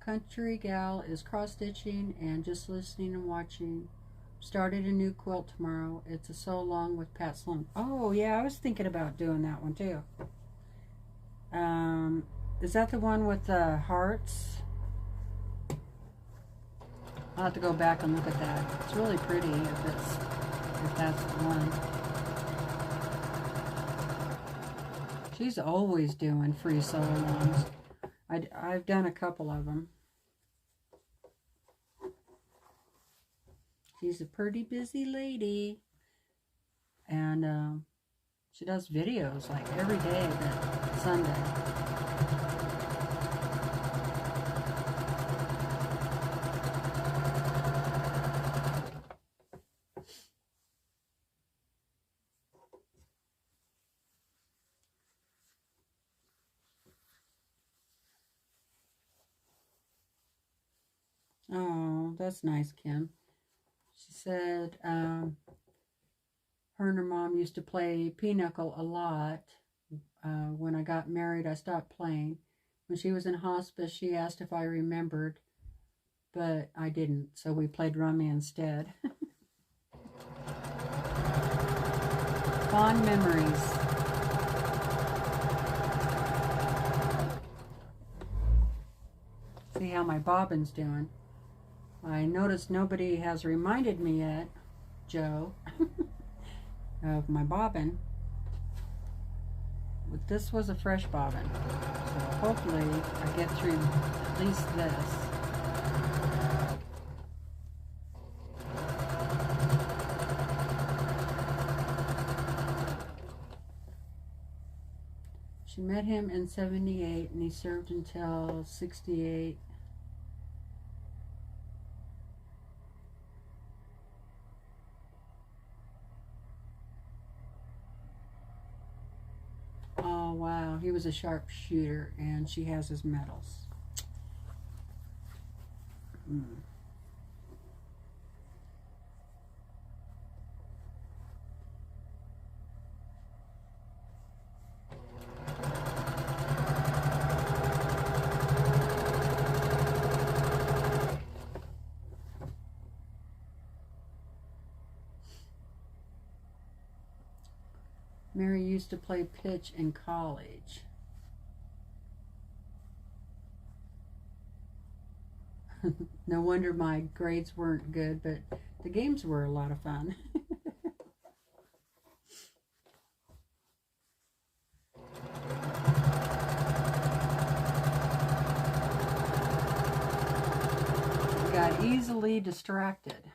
Country gal is cross-stitching and just listening and watching. Started a new quilt tomorrow. It's a sew along with Pat Sloan. Oh yeah, I was thinking about doing that one too. Is that the one with the hearts? I'll have to go back and look at that. It's really pretty if that's the one. She's always doing free sew alongs. I've done a couple of them. She's a pretty busy lady, and she does videos like every day but Sunday. Oh, that's nice, Kim. She said her and her mom used to play pinochle a lot. When I got married, I stopped playing. When she was in hospice, she asked if I remembered, but I didn't, so we played rummy instead. Fond memories. See how my bobbin's doing. I noticed nobody has reminded me yet, Joe, of my bobbin. But this was a fresh bobbin, so hopefully I get through at least this. She met him in 78 and he served until 68. Oh wow, he was a sharpshooter and she has his medals. Mary used to play pitch in college. No wonder my grades weren't good, but the games were a lot of fun. Got easily distracted.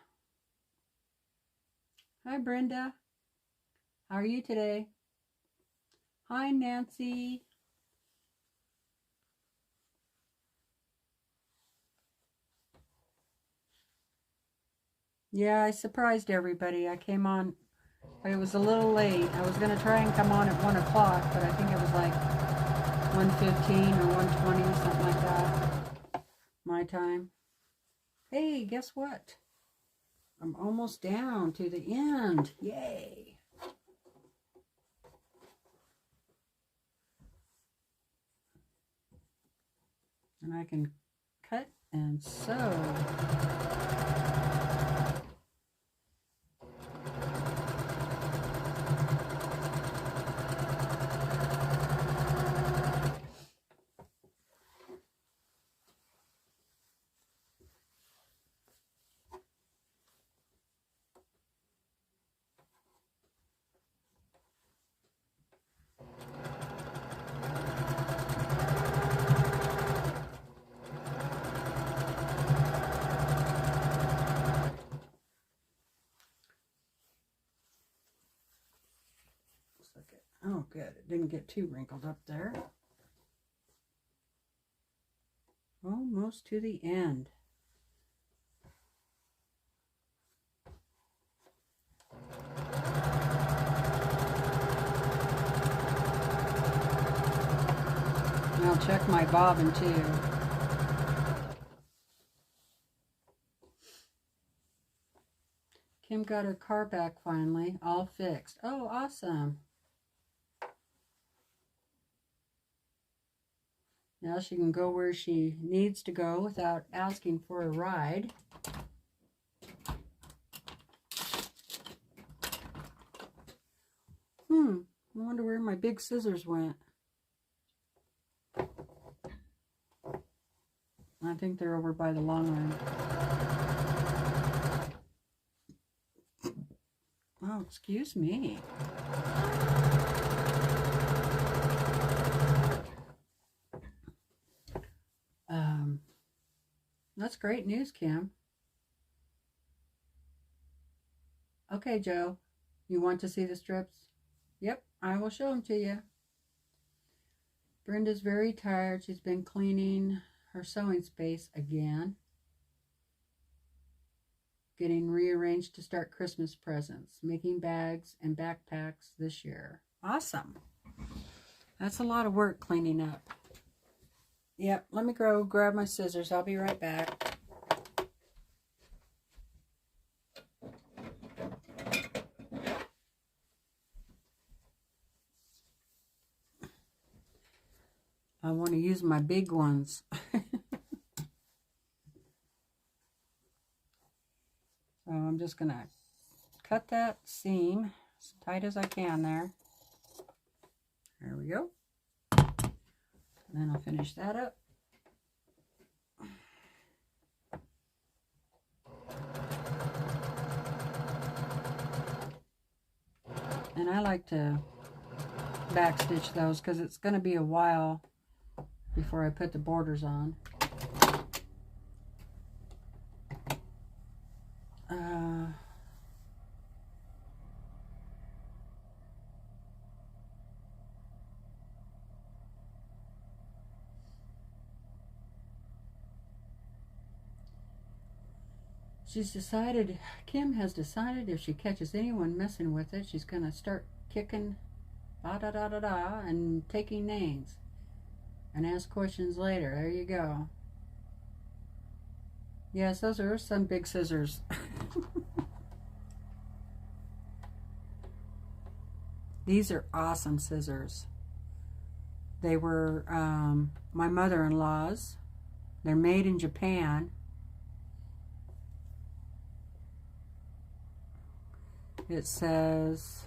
Hi, Brenda. How are you today? Hi, Nancy. Yeah, I surprised everybody. I came on, but it was a little late. I was going to try and come on at 1 o'clock, but I think it was like 1:15 or 1:20, something like that. My time. Hey, guess what? I'm almost down to the end. Yay! And I can cut and sew. Oh, good. It didn't get too wrinkled up there. Almost to the end. And I'll check my bobbin too. Kim got her car back finally, all fixed. Oh, awesome. Now she can go where she needs to go without asking for a ride. I wonder where my big scissors went. I think they're over by the Longarm. Oh, excuse me. That's great news, Kim. Okay, Joe, you want to see the strips? Yep, I will show them to you. Brenda's very tired. She's been cleaning her sewing space again. Getting rearranged to start Christmas presents. Making bags and backpacks this year. Awesome. That's a lot of work cleaning up. Yep, let me go grab my scissors. I'll be right back. I want to use my big ones. So I'm just going to cut that seam as tight as I can there. There we go. And then I'll finish that up. And I like to backstitch those because it's going to be a while before I put the borders on. Kim has decided if she catches anyone messing with it, she's going to start kicking da-da-da-da-da and taking names and ask questions later. There you go. Yes, those are some big scissors. These are awesome scissors. They were my mother-in-law's. They're made in Japan. It says,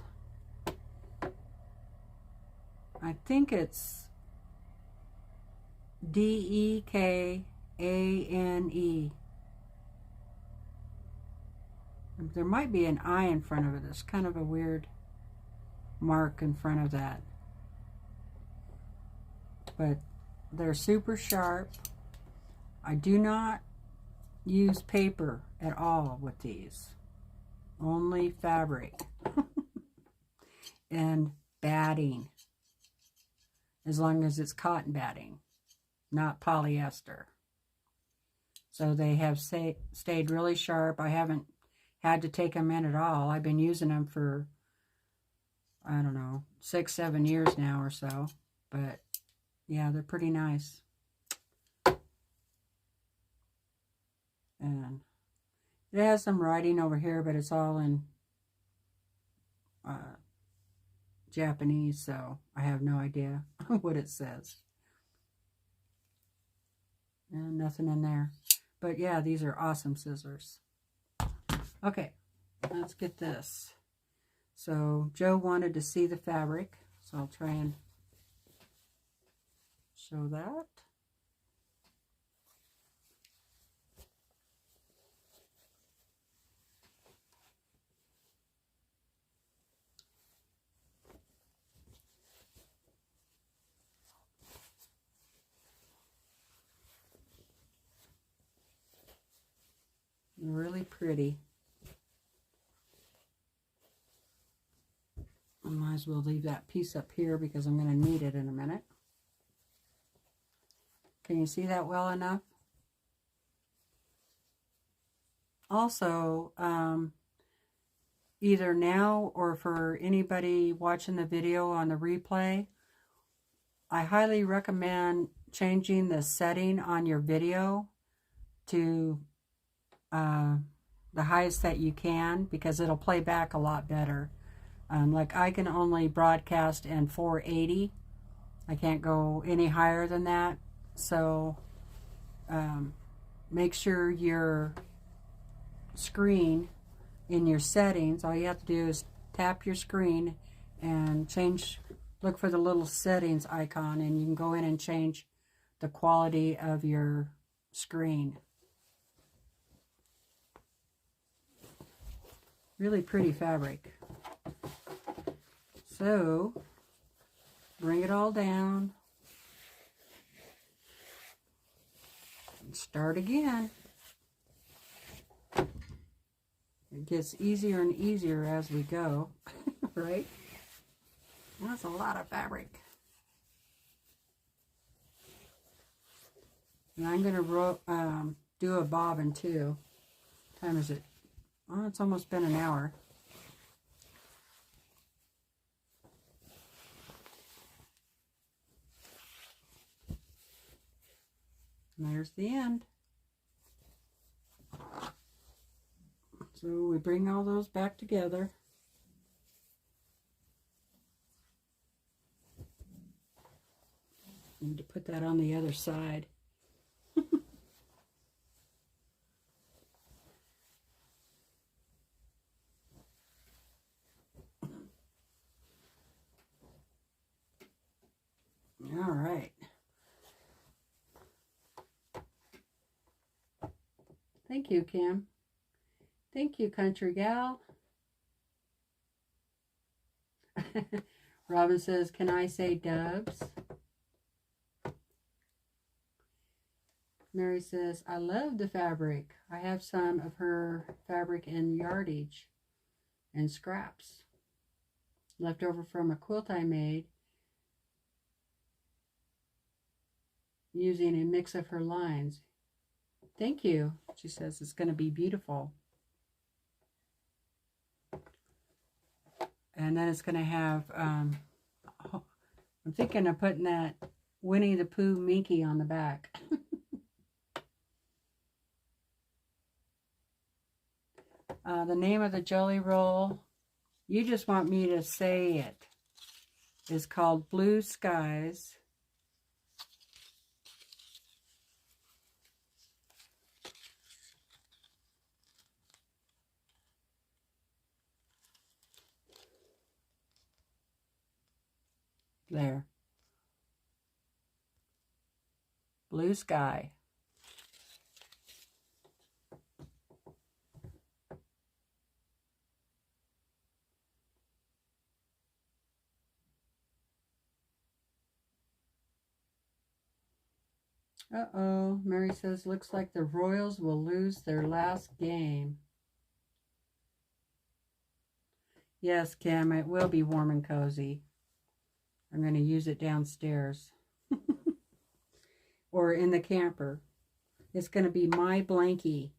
I think it's D-E-K-A-N-E. There might be an I in front of it. It's kind of a weird mark in front of that. But they're super sharp. I do not use paper at all with these. Only fabric. And batting. As long as it's cotton batting, not polyester. So they have stayed really sharp. I haven't had to take them in at all. I've been using them for, I don't know, 6-7 years now or so. But yeah, they're pretty nice. And it has some writing over here, but it's all in Japanese, so I have no idea what it says. And nothing in there. But yeah, these are awesome scissors. Okay, let's get this. So Joe wanted to see the fabric, so I'll try and show that. Really pretty. I might as well leave that piece up here because I'm going to need it in a minute. Can you see that well enough? Also, either now or for anybody watching the video on the replay, I highly recommend changing the setting on your video to the highest that you can, because it'll play back a lot better. Like I can only broadcast in 480. I can't go any higher than that. So make sure your screen in your settings, all you have to do is tap your screen and change, look for the little settings icon, and you can go in and change the quality of your screen. Really pretty fabric. So bring it all down and start again. It gets easier and easier as we go, right? That's a lot of fabric. And I'm going to do a bobbin too. What time is it? Oh, it's almost been an hour. And there's the end. So we bring all those back together. Need to put that on the other side. All right. Thank you, Kim. Thank you, country gal. Robin says, can I say Dubs? Mary says, I love the fabric. I have some of her fabric in yardage and scraps left over from a quilt I made using a mix of her lines. Thank you. She says it's going to be beautiful. And then it's going to have, I'm thinking of putting that Winnie the Pooh Minky on the back. The name of the jelly roll, you just want me to say it, is called Blue Skies. There. Blue Sky. Uh-oh, Mary says, looks like the Royals will lose their last game. Yes, Kim, it will be warm and cozy. I'm going to use it downstairs. Or in the camper. It's going to be my blankie.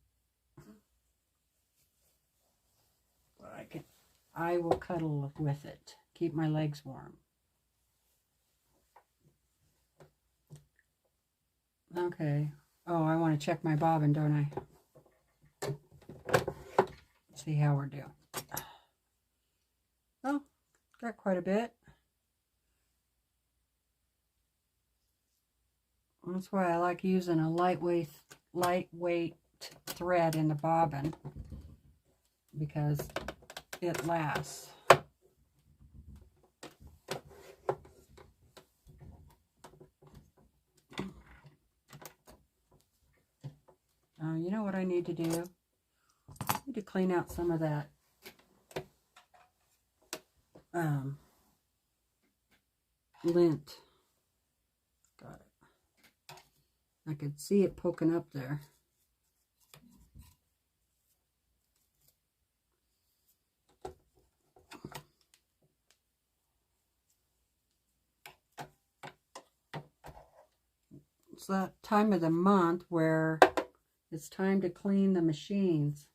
I will cuddle with it. Keep my legs warm. Okay. Oh, I want to check my bobbin, don't I? See how we're doing. Oh, got quite a bit. That's why I like using a lightweight thread in the bobbin, because it lasts. You know what I need to do? I need to clean out some of that lint. Got it. I could see it poking up there. It's that time of the month where it's time to clean the machines.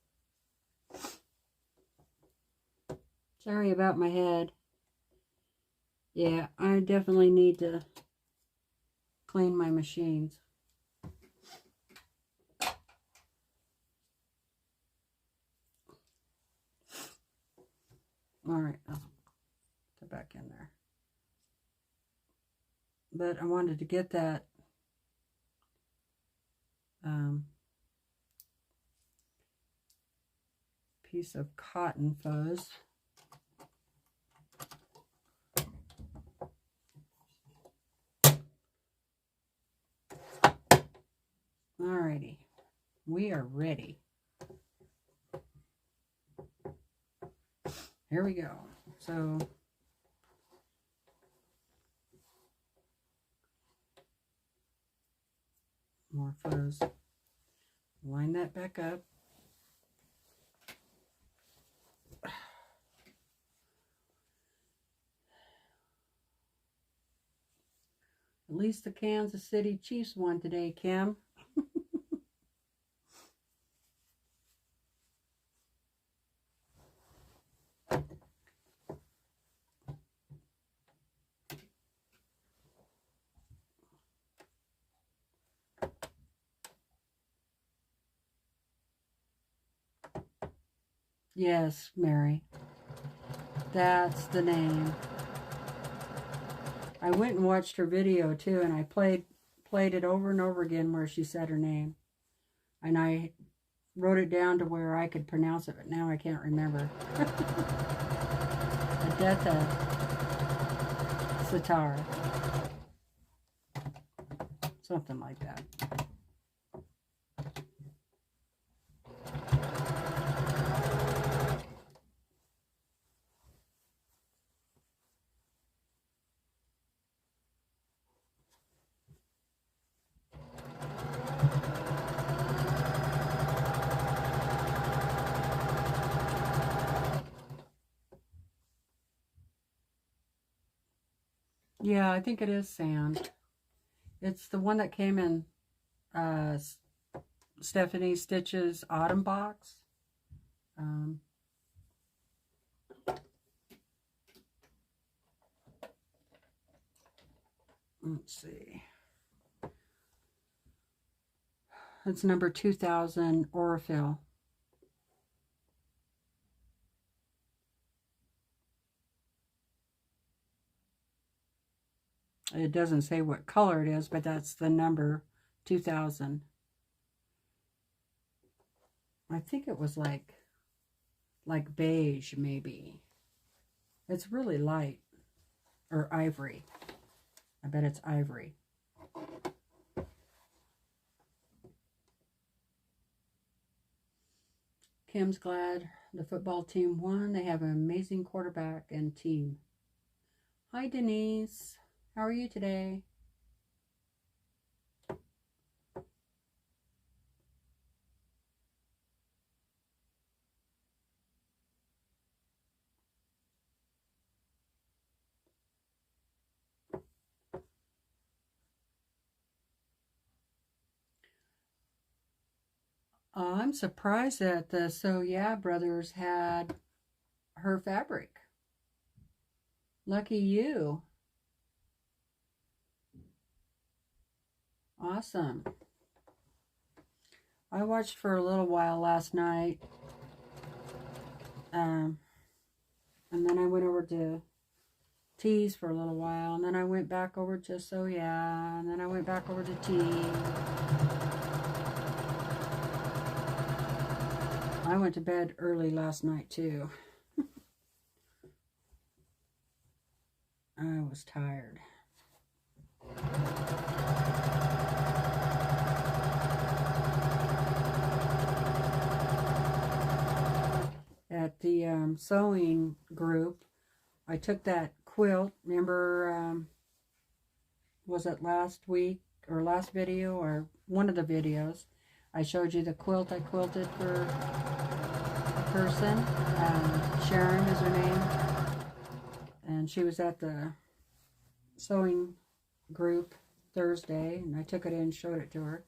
Sorry about my head. Yeah, I definitely need to clean my machines. Alright, I'll get back in there. But I wanted to get that piece of cotton fuzz. Alrighty, we are ready. Here we go. So more fuzz. Line that back up. At least the Kansas City Chiefs won today, Kim. Yes, Mary. That's the name. I went and watched her video too, and I played it over and over again where she said her name. And I wrote it down to where I could pronounce it, but now I can't remember. Adeta Satara. Something like that. Yeah, I think it is sand. It's the one that came in Stephanie Stitch's autumn box. Let's see. It's number 2000 Orifil. It doesn't say what color it is, but that's the number 2000. I think it was like beige, maybe. It's really light. Or ivory. I bet it's ivory. Kim's glad the football team won. They have an amazing quarterback and team. Hi, Denise. How are you today? I'm surprised that the So Yeah Brothers had her fabric. Lucky you. Awesome. I watched for a little while last night. And then I went over to Tees for a little while. And then I went back over to So Yeah. And then I went back over to Tees. I went to bed early last night too. I was tired. At the sewing group, I took that quilt. Remember, was it last week or last video or one of the videos? I showed you the quilt I quilted for a person. Sharon is her name. And she was at the sewing group Thursday, and I took it in and showed it to her,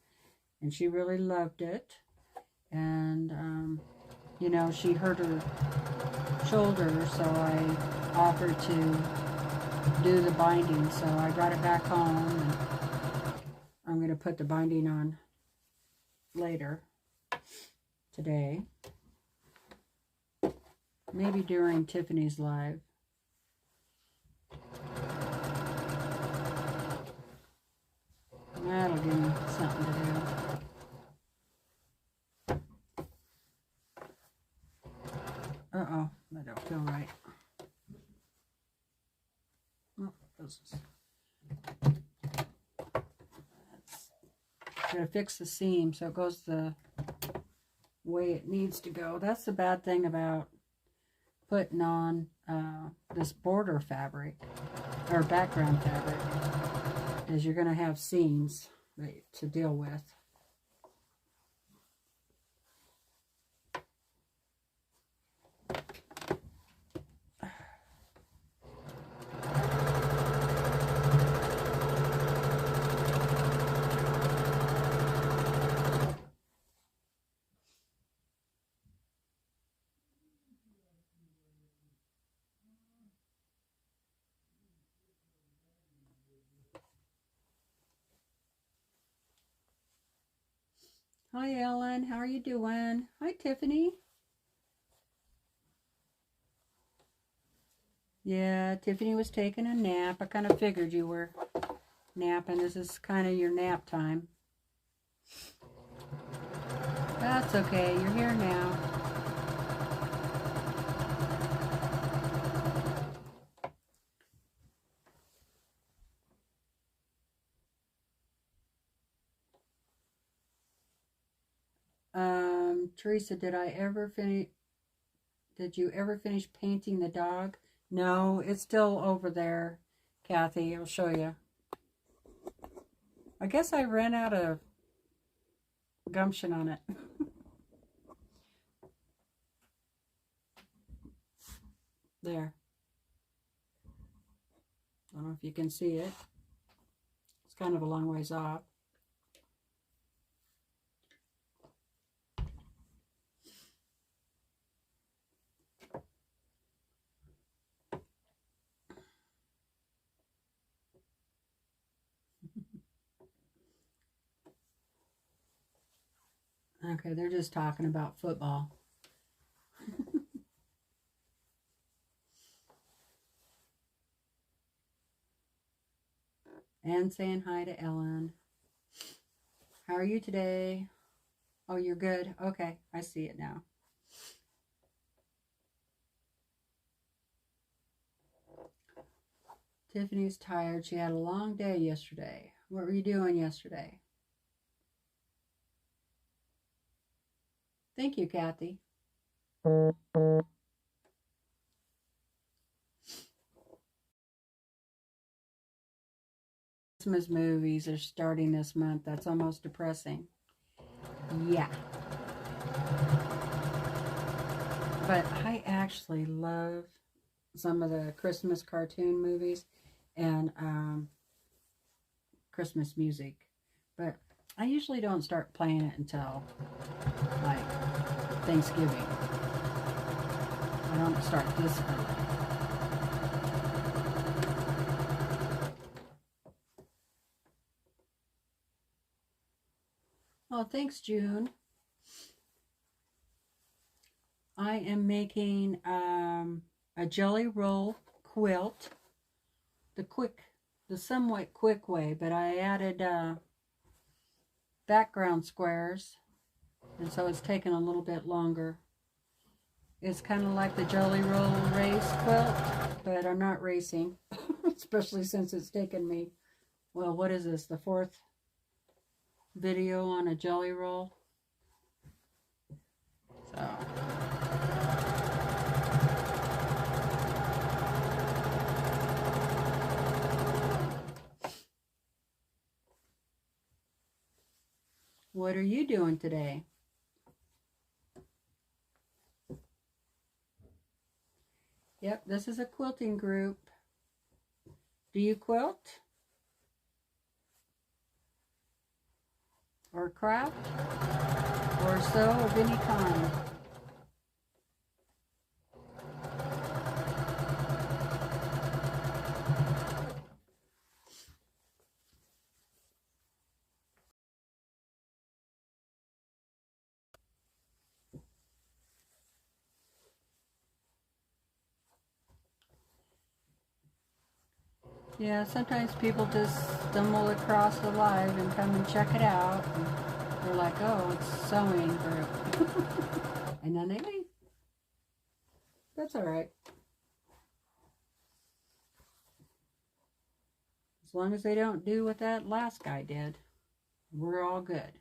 and she really loved it. And you know, she hurt her shoulder, so I offered to do the binding. So I brought it back home, and I'm going to put the binding on later today, maybe during Tiffany's live. That'll give me something to do. Uh-oh, that don't feel right. Oh, those. Gotta fix the seam so it goes the way it needs to go. That's the bad thing about putting on this border fabric or background fabric, is you're gonna have seams to deal with. Hi, Ellen. How are you doing? Hi, Tiffany. Yeah, Tiffany was taking a nap. I kind of figured you were napping. This is kind of your nap time. That's okay. You're here now. Teresa, did you ever finish painting the dog? No, it's still over there, Kathy. I'll show you. I guess I ran out of gumption on it. There. I don't know if you can see it. It's kind of a long ways off. Okay, they're just talking about football. And saying hi to Ellen. How are you today? Oh, you're good? Okay, I see it now. Tiffany's tired. She had a long day yesterday. What were you doing yesterday? Thank you, Kathy. Christmas movies are starting this month. That's almost depressing. Yeah. But I actually love some of the Christmas cartoon movies and Christmas music. But I usually don't start playing it until like Thanksgiving. I don't start this early. Oh, thanks, June. I am making a jelly roll quilt. The somewhat quick way, but I added background squares, and so it's taken a little bit longer. It's kind of like the jelly roll race quilt, but I'm not racing, especially since it's taken me, well, what is this, the 4th video on a jelly roll? So what are you doing today? Yep, this is a quilting group. Do you quilt? or craft or sew of any kind. Yeah, sometimes people just stumble across the live and come and check it out. And they're like, oh, it's sewing group. And then they leave. That's all right. As long as they don't do what that last guy did, we're all good.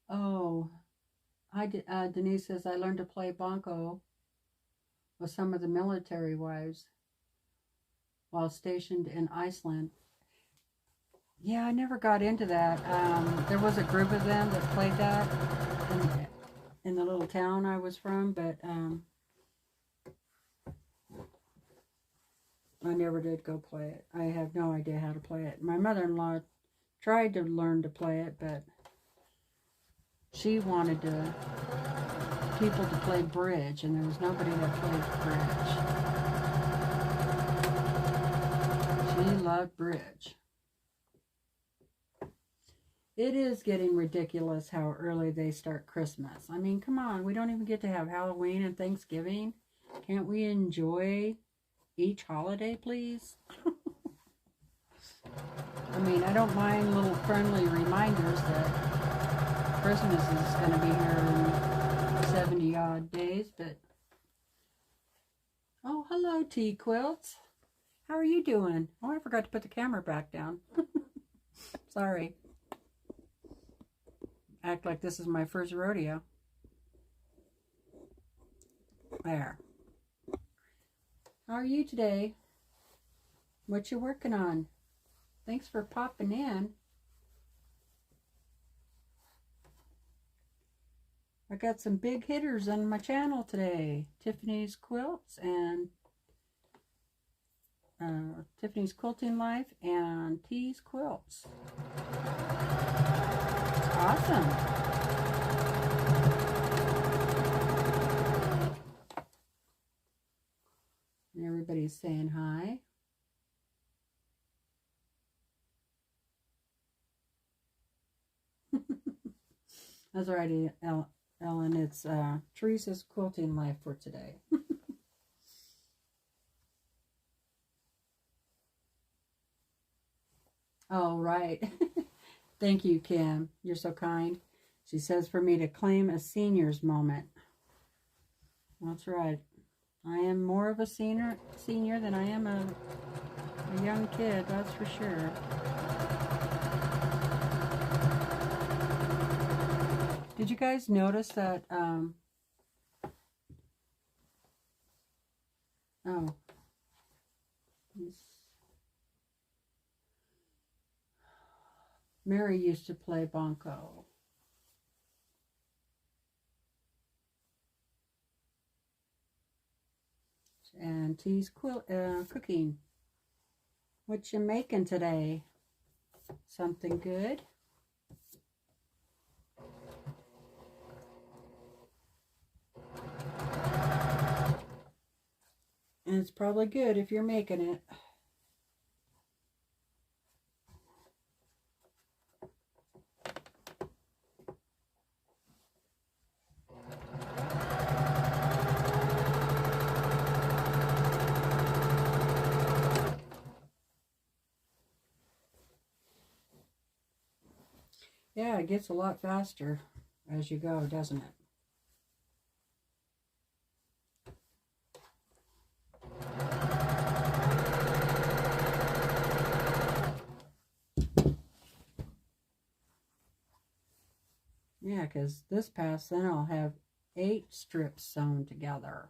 Oh, Denise says, I learned to play bongo with some of the military wives while stationed in Iceland. Yeah, I never got into that. There was a group of them that played that in the little town I was from, but I never did go play it. I have no idea how to play it. My mother-in-law tried to learn to play it, but she wanted people to play bridge, and there was nobody that played bridge. She loved bridge. It is getting ridiculous how early they start Christmas. I mean, come on, we don't even get to have Halloween and Thanksgiving. Can't we enjoy each holiday, please? I mean, I don't mind little friendly reminders that Christmas is going to be here in 70 odd days, but oh, hello, Quilts. How are you doing? Oh, I forgot to put the camera back down. Sorry. Act like this is my first rodeo. There. How are you today? What you working on? Thanks for popping in. I got some big hitters on my channel today. Tiffany's Quilts and Tiffany's Quilting Life and T's Quilts. Awesome. And everybody's saying hi. That's right, Ellen. It's Teresa's Quilting Life for today. Oh, right. Thank you, Kim. You're so kind. She says for me to claim a senior's moment. That's right. I am more of a senior than I am a young kid, that's for sure. Did you guys notice that, Mary used to play bongo. And T's cooking. What you making today? Something good? And it's probably good if you're making it. Yeah, it gets a lot faster as you go, doesn't it? Yeah, because this pass, then I'll have 8 strips sewn together.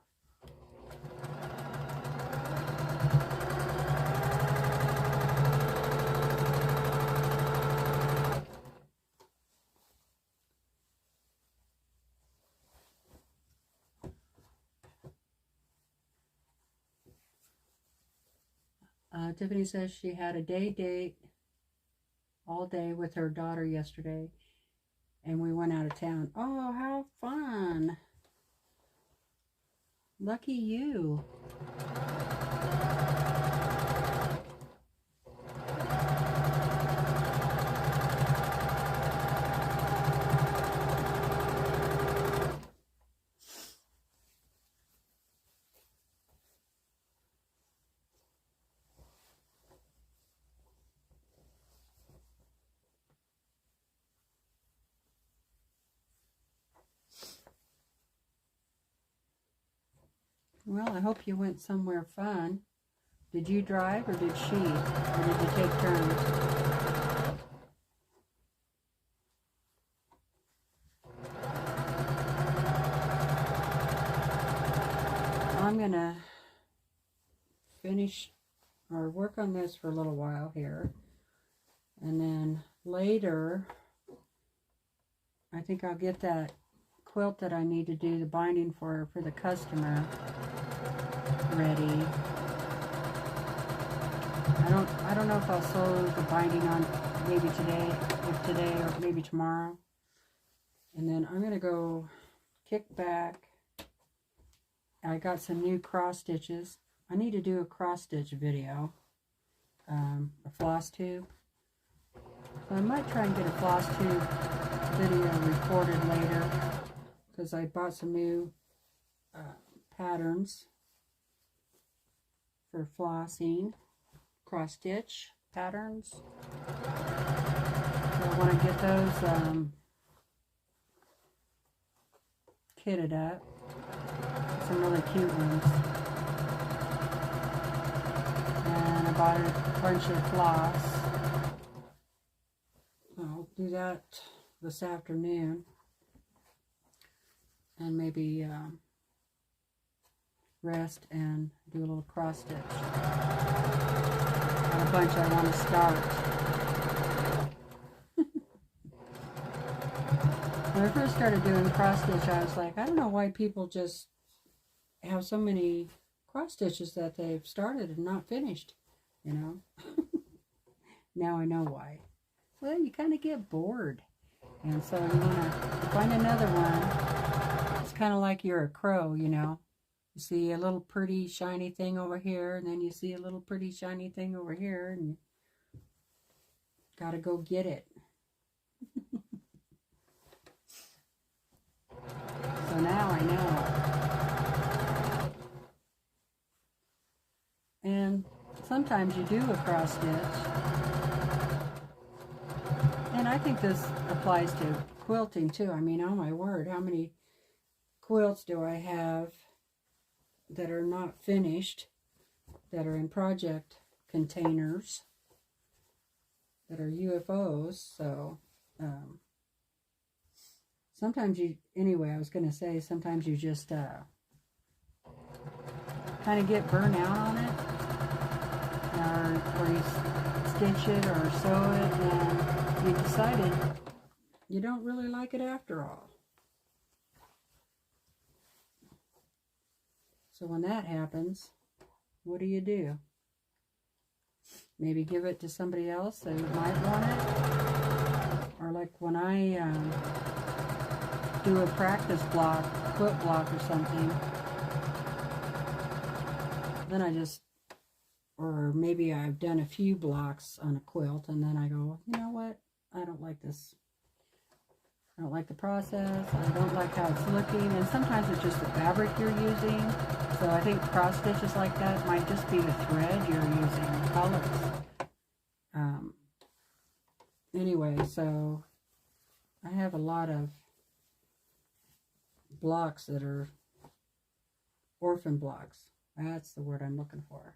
Tiffany says she had a day date all day with her daughter yesterday, and we went out of town. Oh, how fun! Lucky you. Well, I hope you went somewhere fun. Did you drive or did she? Or did you take turns? I'm going to finish or work on this for a little while here. And then later, I think I'll get that quilt that I need to do the binding for the customer ready. I don't know if I'll sew the binding on maybe today, or maybe tomorrow. And then I'm gonna go kick back. I got some new cross stitches. I need to do a cross stitch video, a FlossTube. So I might try and get a FlossTube video recorded later, because I bought some new patterns for flossing, cross stitch patterns. So I want to get those kitted up. Some really cute ones. And I bought a bunch of floss. I'll do that this afternoon. And maybe rest and do a little cross stitch. Got a bunch I want to start. When I first started doing cross stitch, I was like, I don't know why people just have so many cross stitches that they've started and not finished, you know. Now I know why. Well, you kind of get bored, and so you want to find another one. It's kind of like you're a crow, you know. You see a little pretty shiny thing over here, and then you see a little pretty shiny thing over here, and you gotta go get it. So now I know. And sometimes you do a cross stitch. And I think this applies to quilting too. I mean, oh my word, how many quilts do I have that are not finished, that are in project containers, that are UFOs? So sometimes you, anyway, I was going to say, sometimes you just kind of get burnt out on it, or you stitch it or sew it, and you decided you don't really like it after all. So when that happens, what do? Maybe give it to somebody else that might want it? Or like when I do a practice block, quilt block or something, then I just, or maybe I've done a few blocks on a quilt, and then I go, you know what, I don't like this. I don't like the process. I don't like how it's looking. And sometimes it's just the fabric you're using. So I think cross stitches like that might just be the thread you're using, the colors. Anyway, so I have a lot of blocks that are orphan blocks. That's the word I'm looking for.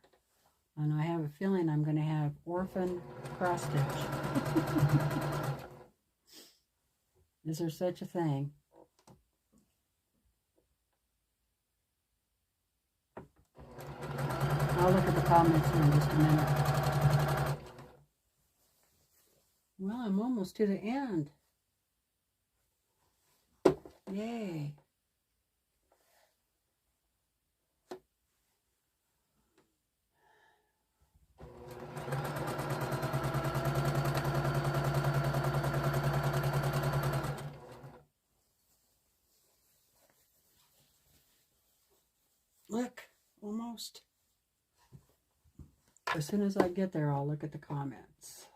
And I have a feeling I'm going to have orphan cross stitch. Is there such a thing? I'll look at the comments here in just a minute. Well, I'm almost to the end. Yay. almost. As soon as I get there, I'll look at the comments.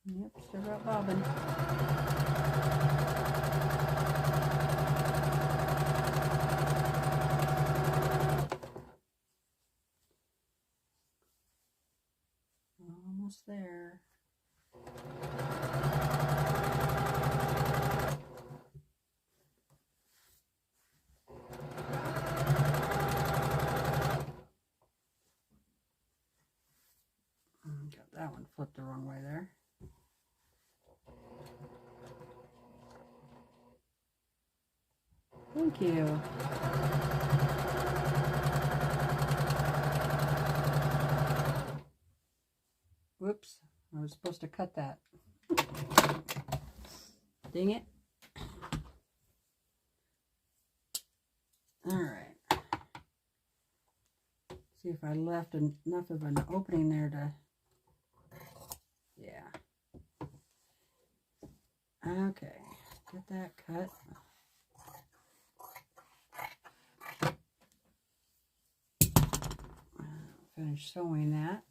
Yep, still got bobbing. Almost there. Got that one flipped the wrong way there. Thank you. Whoops, I was supposed to cut that. Dang it. All right. See if I left enough of an opening there to, yeah. Okay, get that cut. Finish sewing that.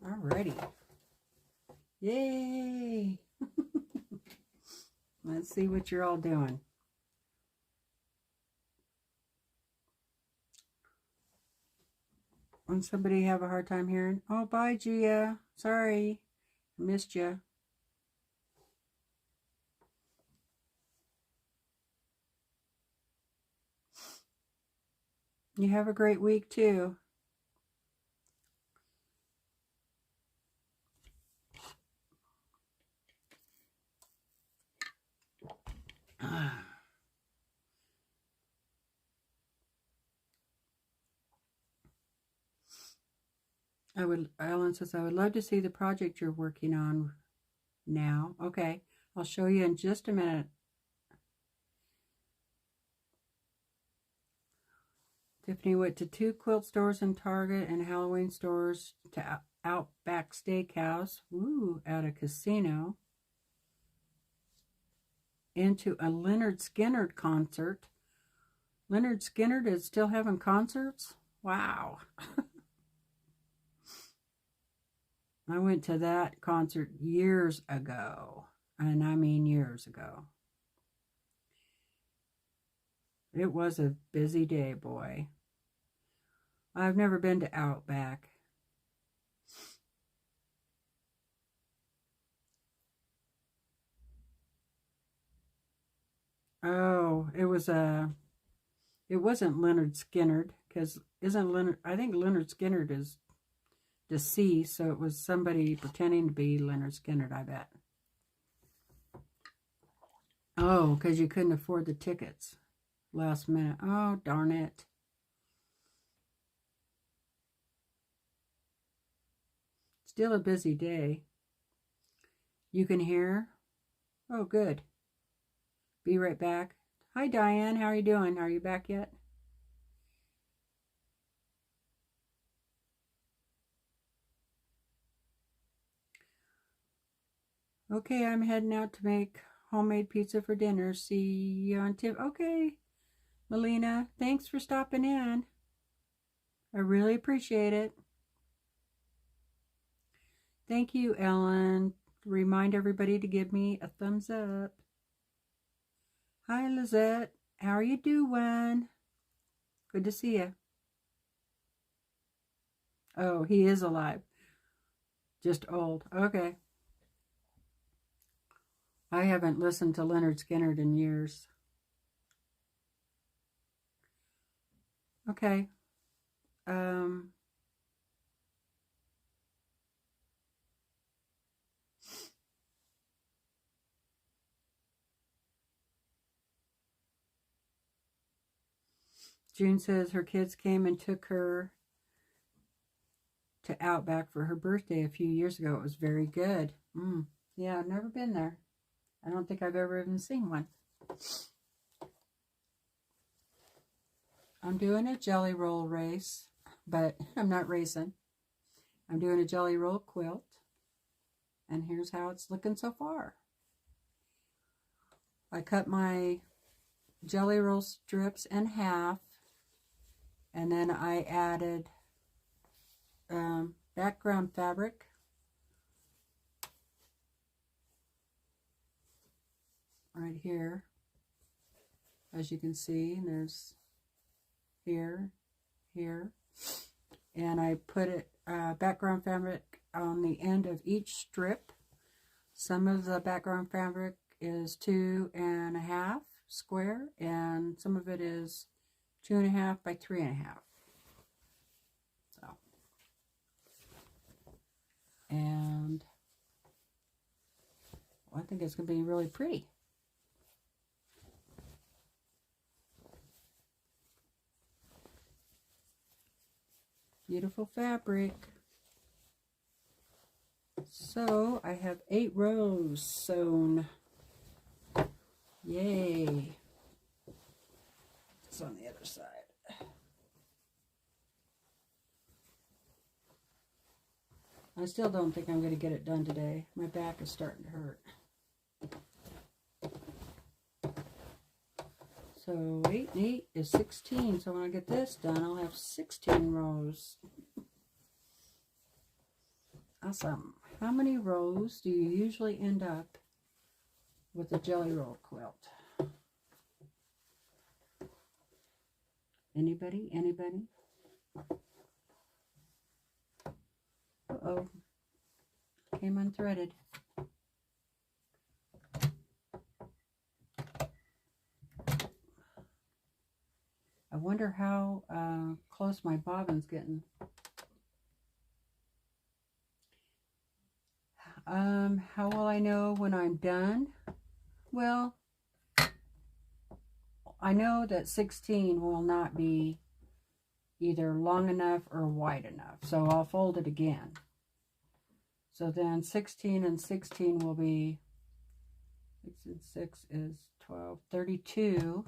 Alrighty. Yay! Let's see what you're all doing. When somebody have a hard time hearing, oh, bye, Gia. Sorry, I missed you. You have a great week too. Ellen says, I would love to see the project you're working on now. Okay, I'll show you in just a minute. Tiffany went to 2 quilt stores in Target and Halloween stores to Outback Steakhouse, ooh, at a casino, into a Leonard Skinner concert. Leonard Skinner is still having concerts? Wow. I went to that concert years ago, and I mean years ago. It was a busy day, boy. I've never been to Outback. Oh, it wasn't Leonard Skinner, because isn't Leonard, I think Leonard Skinner is deceased, so it was somebody pretending to be Leonard Skinner, I bet. Oh, because you couldn't afford the tickets last minute. Oh, darn it. Still a busy day. You can hear? Oh, good. Be right back. Hi, Diane. How are you doing? Are you back yet? Okay, I'm heading out to make homemade pizza for dinner. See you on tip. Okay, Melina, thanks for stopping in. I really appreciate it. Thank you, Ellen. Remind everybody to give me a thumbs up. Hi, Lizette. How are you doing? Good to see you. Oh, he is alive. Just old. Okay. I haven't listened to Leonard Skinner in years. Okay. June says her kids came and took her to Outback for her birthday a few years ago. It was very good. Yeah, I've never been there. I don't think I've ever even seen one. I'm doing a jelly roll race, but I'm not racing. I'm doing a jelly roll quilt, and here's how it's looking so far. I cut my jelly roll strips in half, and then I added background fabric. Right here, as you can see, and there's here, and I put it background fabric on the end of each strip. Some of the background fabric is 2.5 square, and some of it is 2.5 by 3.5. So, and well, I think it's going to be really pretty. Beautiful fabric. So I have 8 rows sewn. Yay. It's on the other side. I still don't think I'm going to get it done today. My back is starting to hurt. So 8 and 8 is 16. So when I get this done, I'll have 16 rows. Awesome. How many rows do you usually end up with a jelly roll quilt? Anybody? Anybody? Uh-oh. Came unthreaded. I wonder how close my bobbin's getting. How will I know when I'm done? Well, I know that 16 will not be either long enough or wide enough, so I'll fold it again. So then 16 and 16 will be 6 and 6 is 12, 32.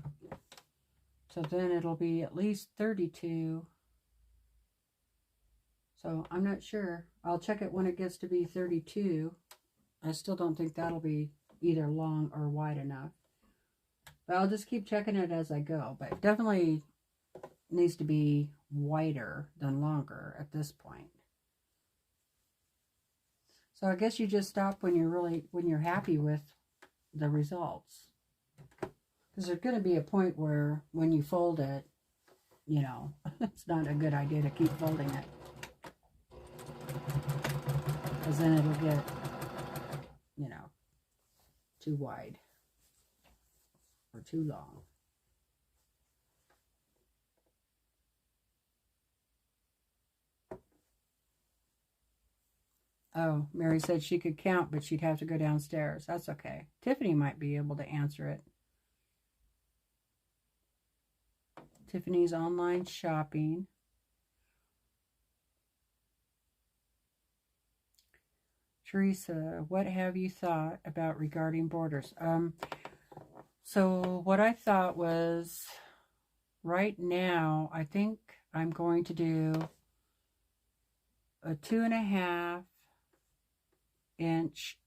So then it'll be at least 32. So I'm not sure. I'll check it when it gets to be 32. I still don't think that'll be either long or wide enough. But I'll just keep checking it as I go. But it definitely needs to be wider than longer at this point. So I guess you just stop when you're happy with the results. Because there's going to be a point where when you fold it, you know, it's not a good idea to keep folding it. Because then it'll get, you know, too wide or too long. Oh, Mary said she could count, but she'd have to go downstairs. That's okay. Tiffany might be able to answer it. Tiffany's online shopping. Teresa, what have you thought about regarding borders? So what I thought was, right now, I think I'm going to do a 2.5 inch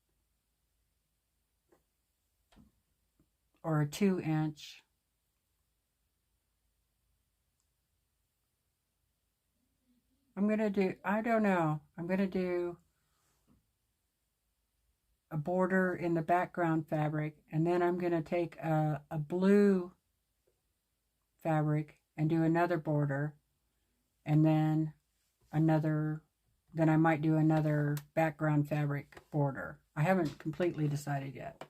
or a 2 inch. I'm going to do, I don't know, I'm going to do a border in the background fabric, and then I'm going to take a blue fabric and do another border, and then then I might do another background fabric border. I haven't completely decided yet.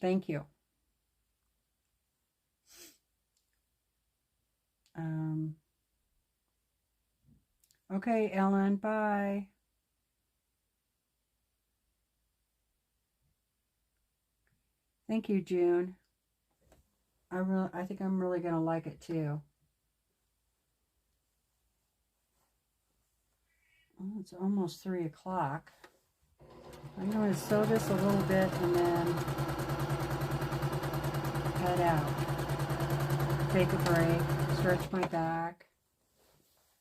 Thank you. Okay, Ellen, bye. Thank you, June. I think I'm really going to like it too. Well, it's almost 3 o'clock. I'm going to sew this a little bit and then head out. Take a break, stretch my back,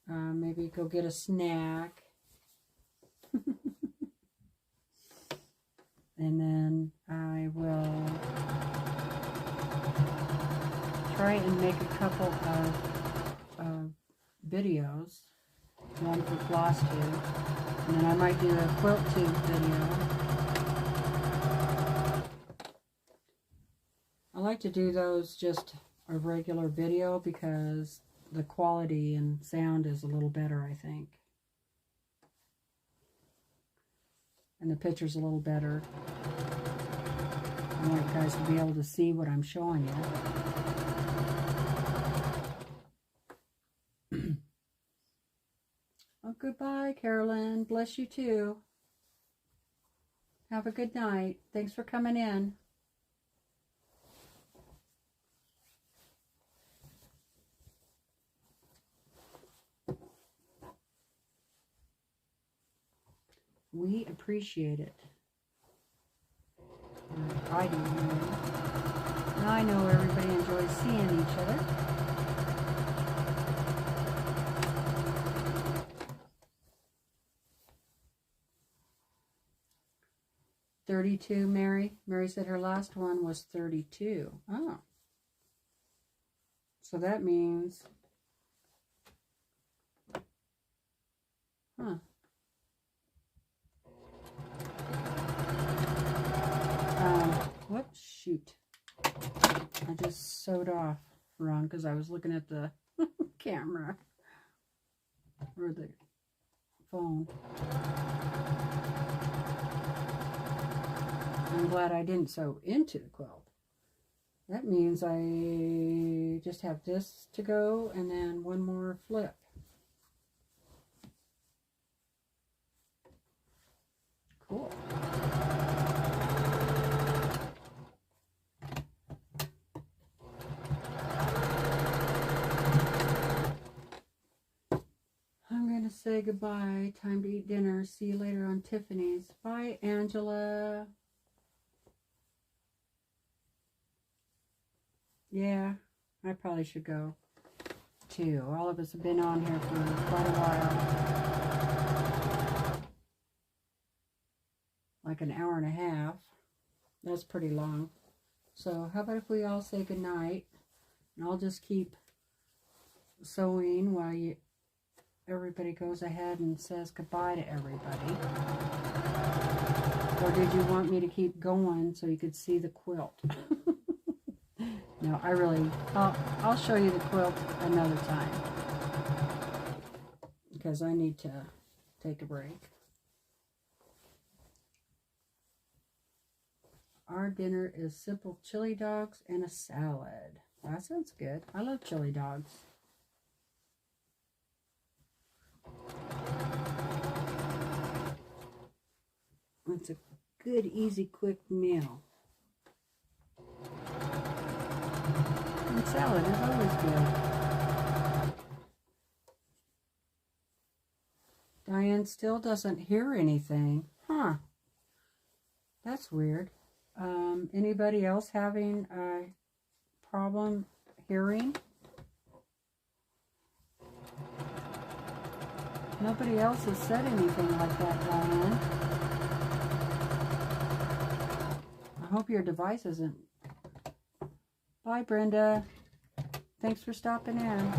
maybe go get a snack. And then I will try and make a couple of videos, one for FlossTube, and then I might do a QuiltTube video. I like to do those just a regular video because the quality and sound is a little better, I think. And the picture's a little better. I want you guys to be able to see what I'm showing you. Oh, goodbye, Carolyn. Bless you too. Have a good night. Thanks for coming in. We appreciate it. I do. Now I know everybody enjoys seeing each other. $32, Mary. Mary said her last one was 32. Oh. So that means... Huh. Whoops, shoot. I just sewed off wrong because I was looking at the camera or the phone. I'm glad I didn't sew into the quilt. That means I just have this to go and then one more flip. Cool. I'm going to say goodbye. Time to eat dinner. See you later on Tiffany's. Bye, Angela. Yeah, I probably should go too. All of us have been on here for quite a while. Like an hour and a half. That's pretty long. So how about if we all say goodnight? And I'll just keep sewing while everybody goes ahead and says goodbye to everybody. Or did you want me to keep going so you could see the quilt? No, I'll show you the quilt another time. Because I need to take a break. Our dinner is simple chili dogs and a salad. That sounds good. I love chili dogs. It's a good, easy, quick meal. And salad is always good. Diane still doesn't hear anything. Huh. That's weird. Anybody else having a problem hearing? Nobody else has said anything like that, Diane. I hope your device isn't. Bye, Brenda. Thanks for stopping in.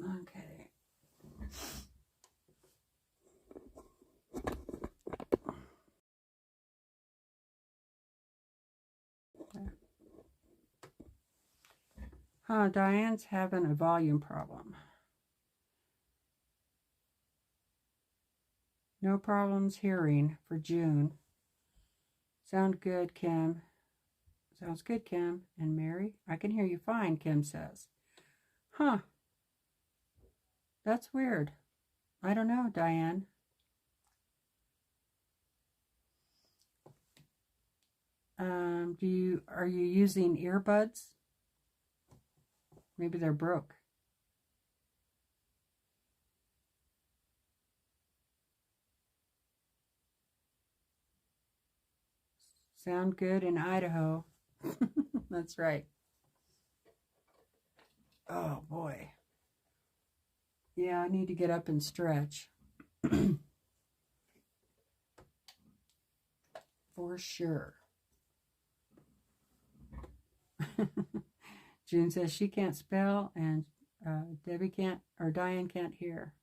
Okay. Huh, Diane's having a volume problem. No problems hearing for June. Sound good, Kim. Sounds good, Kim. And Mary? I can hear you fine, Kim says. Huh. That's weird. I don't know, Diane. Are you using earbuds? Maybe they're broke. Sound good in Idaho. That's right. Oh boy. Yeah, I need to get up and stretch. For sure. June says she can't spell and Debbie can't, or Diane can't hear.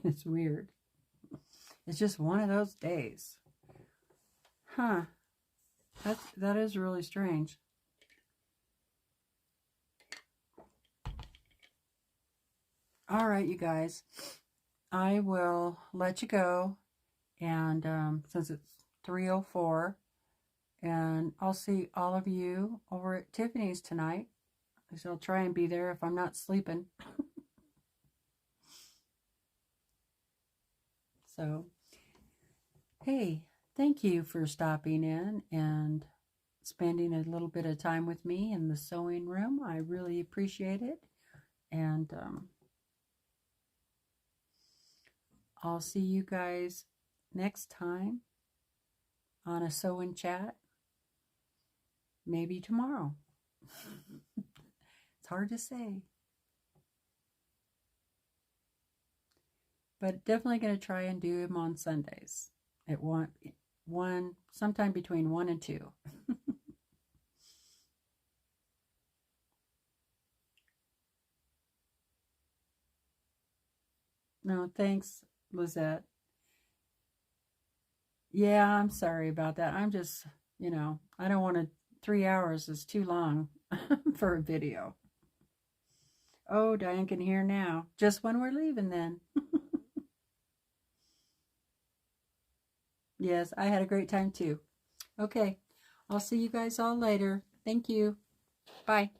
It's weird. It's just one of those days. Huh. That is really strange. All right, you guys. I will let you go. And since it's 3:04, and I'll see all of you over at Tiffany's tonight. So I'll try and be there if I'm not sleeping. So, hey, thank you for stopping in and spending a little bit of time with me in the sewing room. I really appreciate it. And I'll see you guys next time on a sew and chat. Maybe tomorrow. It's hard to say. But definitely going to try and do them on Sundays at one sometime between 1 and 2. No, thanks, Lizette. Yeah, I'm sorry about that. I'm just, I don't want to, 3 hours is too long for a video. Oh, Diane can hear now. Just when we're leaving then. Yes, I had a great time too. Okay, I'll see you guys all later. Thank you. Bye.